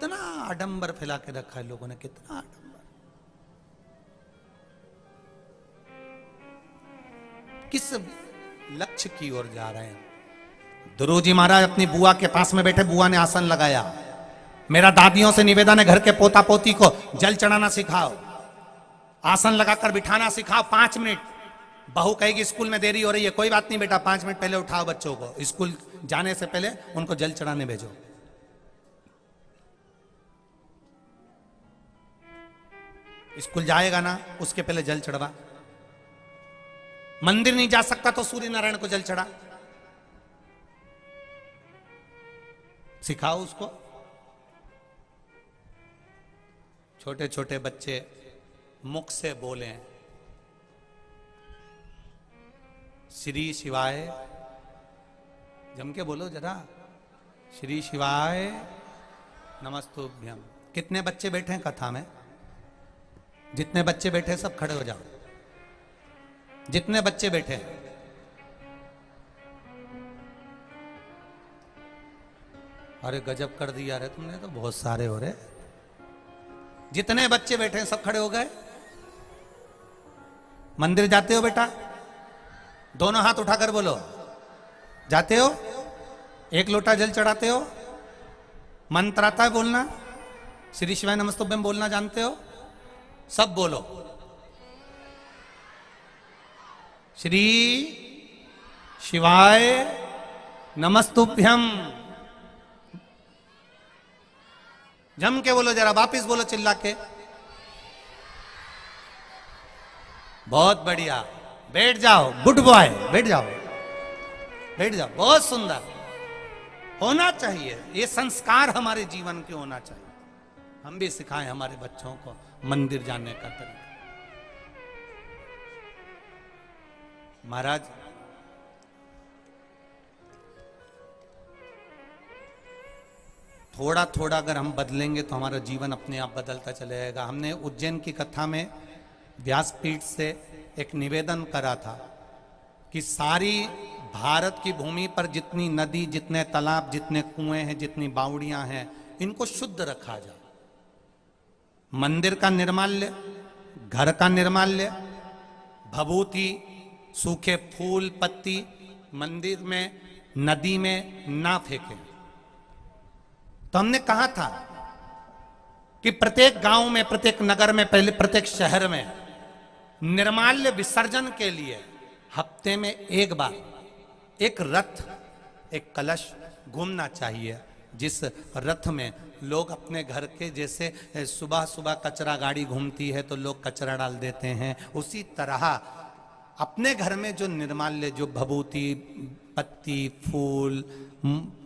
S1: कितना आडंबर फैला के रखा है लोगों ने, कितना आडंबर। किस लक्ष्य की ओर जा रहे हैं? ध्रुव जी महाराज अपनी बुआ के पास में बैठे, बुआ ने आसन लगाया। मेरा दादियों से निवेदन है, घर के पोता पोती को जल चढ़ाना सिखाओ, आसन लगाकर बिठाना सिखाओ 5 मिनट। बहू कहेगी स्कूल में देरी हो रही है, कोई बात नहीं बेटा, 5 मिनट पहले उठाओ बच्चों को, स्कूल जाने से पहले उनको जल चढ़ाने भेजो। स्कूल जाएगा ना, उसके पहले जल चढ़वा। मंदिर नहीं जा सकता तो सूर्य नारायण को जल चढ़ा, सिखाओ उसको। छोटे छोटे बच्चे मुख से बोलें श्री शिवाय, जम के बोलो जरा, श्री शिवाय नमस्तुभ्यम। कितने बच्चे बैठे हैं कथा में? जितने बच्चे बैठे सब खड़े हो जाओ, जितने बच्चे बैठे। अरे गजब कर दिया रे तुमने तो, बहुत सारे हो रहे। जितने बच्चे बैठे हैं सब खड़े हो गए। मंदिर जाते हो बेटा? दोनों हाथ उठाकर बोलो, जाते हो? एक लोटा जल चढ़ाते हो? मंत्र आता है बोलना? श्री शिवाय नमस्तुभ्यम बोलना जानते हो? सब बोलो, श्री शिवाय नमस्तुभ्यम। जम के बोलो जरा, वापिस बोलो चिल्ला के। बहुत बढ़िया, बैठ जाओ, गुड बॉय, बैठ जाओ, बैठ जाओ। बहुत सुंदर होना चाहिए, ये संस्कार हमारे जीवन के होना चाहिए। हम भी सिखाएं हमारे बच्चों को मंदिर जाने का तरीका। महाराज थोड़ा थोड़ा अगर हम बदलेंगे तो हमारा जीवन अपने आप बदलता चले जाएगा। हमने उज्जैन की कथा में व्यासपीठ से एक निवेदन करा था कि सारी भारत की भूमि पर जितनी नदी, जितने तालाब, जितने कुएं हैं, जितनी बावड़ियां हैं, इनको शुद्ध रखा जाए। मंदिर का निर्माल्य, घर का निर्माल्य, भभूति, सूखे फूल पत्ती मंदिर में, नदी में ना फेंके। तो हमने कहा था कि प्रत्येक गांव में, प्रत्येक नगर में, पहले प्रत्येक शहर में निर्माल्य विसर्जन के लिए हफ्ते में एक बार एक रथ, एक कलश घूमना चाहिए, जिस रथ में लोग अपने घर के, जैसे सुबह सुबह कचरा गाड़ी घूमती है तो लोग कचरा डाल देते हैं, उसी तरह अपने घर में जो निर्माल्य, जो भभूति, पत्ती, फूल,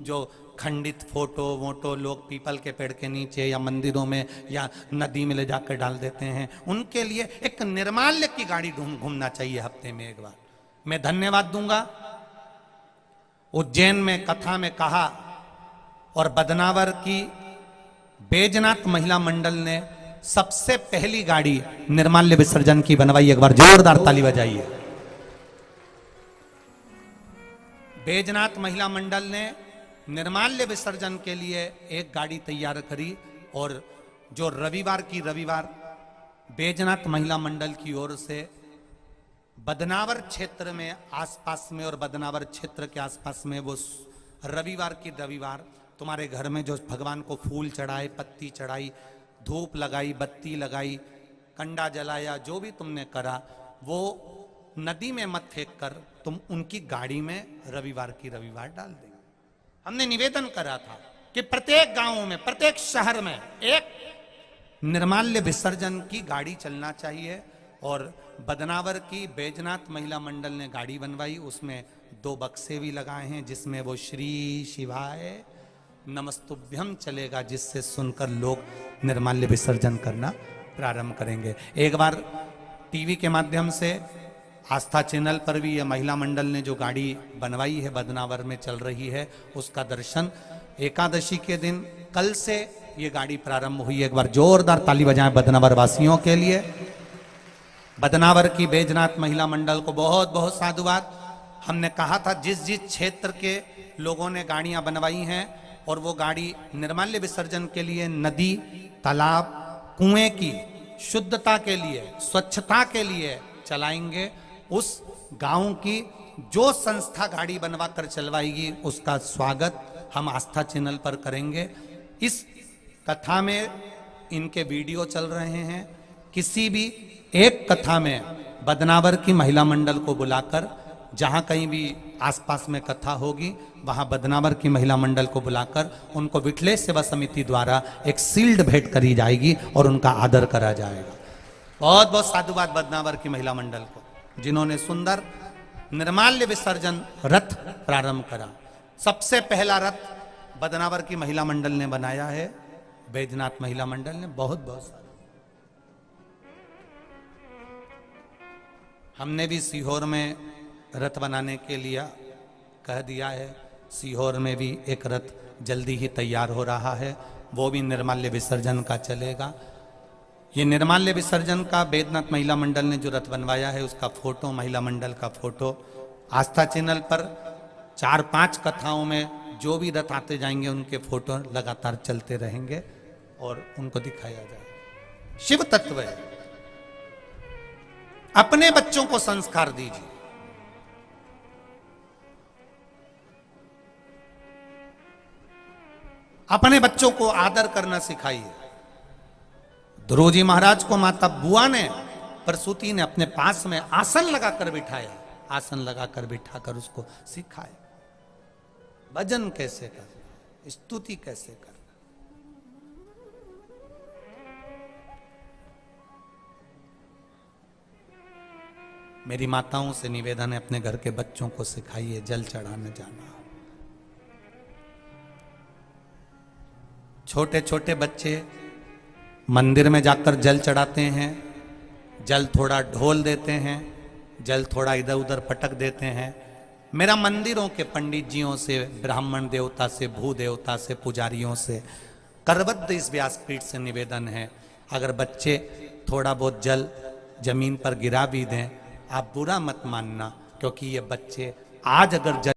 S1: जो खंडित फोटो वोटो लोग पीपल के पेड़ के नीचे या मंदिरों में या नदी में ले जाकर डाल देते हैं, उनके लिए एक निर्माल्य की गाड़ी घूमना चाहिए हफ्ते में एक बार। मैं धन्यवाद दूंगा, उज्जैन में कथा में कहा और बदनावर की बैजनाथ महिला मंडल ने सबसे पहली गाड़ी निर्माल्य विसर्जन की बनवाई। एक बार जोरदार ताली बजाइए। बैजनाथ महिला मंडल ने निर्माल्य विसर्जन के लिए एक गाड़ी तैयार करी और जो रविवार बैजनाथ महिला मंडल की ओर से बदनावर क्षेत्र में आसपास में और बदनावर क्षेत्र के आसपास में वो रविवार तुम्हारे घर में जो भगवान को फूल चढ़ाए, पत्ती चढ़ाई, धूप लगाई, बत्ती लगाई, कंडा जलाया, जो भी तुमने करा वो नदी में मत फेंक कर तुम उनकी गाड़ी में रविवार डाल देंगे। हमने निवेदन करा था कि प्रत्येक गांव में, प्रत्येक शहर में एक निर्माल्य विसर्जन की गाड़ी चलना चाहिए। और बदनावर की बैजनाथ महिला मंडल ने गाड़ी बनवाई, उसमें 2 बक्से भी लगाए हैं जिसमें वो श्री शिवाय नमस्तुभ्यम चलेगा, जिससे सुनकर लोग निर्माल्य विसर्जन करना प्रारंभ करेंगे। एक बार टीवी के माध्यम से आस्था चैनल पर भी यह महिला मंडल ने जो गाड़ी बनवाई है बदनावर में चल रही है, उसका दर्शन एकादशी के दिन कल से ये गाड़ी प्रारंभ हुई है। एक बार जोरदार ताली बजाएं बदनावर वासियों के लिए। बदनावर की बैजनाथ महिला मंडल को बहुत बहुत साधुवाद। हमने कहा था जिस जिस क्षेत्र के लोगों ने गाड़ियां बनवाई हैं और वो गाड़ी निर्माल्य विसर्जन के लिए नदी, तालाब, कुएं की शुद्धता के लिए, स्वच्छता के लिए चलाएंगे। उस गांव की जो संस्था गाड़ी बनवा कर चलवाएगी उसका स्वागत हम आस्था चैनल पर करेंगे। इस कथा में इनके वीडियो चल रहे हैं। किसी भी एक कथा में बदनावर की महिला मंडल को बुलाकर, जहां कहीं भी आसपास में कथा होगी वहां बदनावर की महिला मंडल को बुलाकर उनको विठलेश सेवा समिति द्वारा एक शील्ड भेंट करी जाएगी और उनका आदर करा जाएगा। बहुत बहुत साधुवाद बदनावर की महिला मंडल को, जिन्होंने सुंदर निर्माल्य विसर्जन रथ प्रारंभ करा। सबसे पहला रथ बदनावर की महिला मंडल ने बनाया है, बैजनाथ महिला मंडल ने। बहुत बहुत सारा हमने भी सीहोर में रथ बनाने के लिए कह दिया है। सीहोर में भी एक रथ जल्दी ही तैयार हो रहा है, वो भी निर्माल्य विसर्जन का चलेगा। ये निर्माल्य विसर्जन का बैजनाथ महिला मंडल ने जो रथ बनवाया है उसका फोटो, महिला मंडल का फोटो आस्था चैनल पर 4-5 कथाओं में जो भी रथ आते जाएंगे उनके फोटो लगातार चलते रहेंगे और उनको दिखाया जाए। शिव तत्व है। अपने बच्चों को संस्कार दीजिए। अपने बच्चों को आदर करना सिखाइए। ध्रुव जी महाराज को माता बुआ ने, प्रसूति ने अपने पास में आसन लगाकर बिठाया, आसन लगाकर बिठाकर उसको सिखाया भजन कैसे करना, स्तुति कैसे करना। मेरी माताओं से निवेदन है, अपने घर के बच्चों को सिखाइए जल चढ़ाने जाना। छोटे छोटे बच्चे मंदिर में जाकर जल चढ़ाते हैं, जल थोड़ा ढोल देते हैं, जल थोड़ा इधर उधर पटक देते हैं। मेरा मंदिरों के पंडित जियों से, ब्राह्मण देवता से, भू देवता से, पुजारियों से करबद्ध इस व्यासपीठ से निवेदन है, अगर बच्चे थोड़ा बहुत जल जमीन पर गिरा भी दें, आप बुरा मत मानना, क्योंकि ये बच्चे आज अगर जल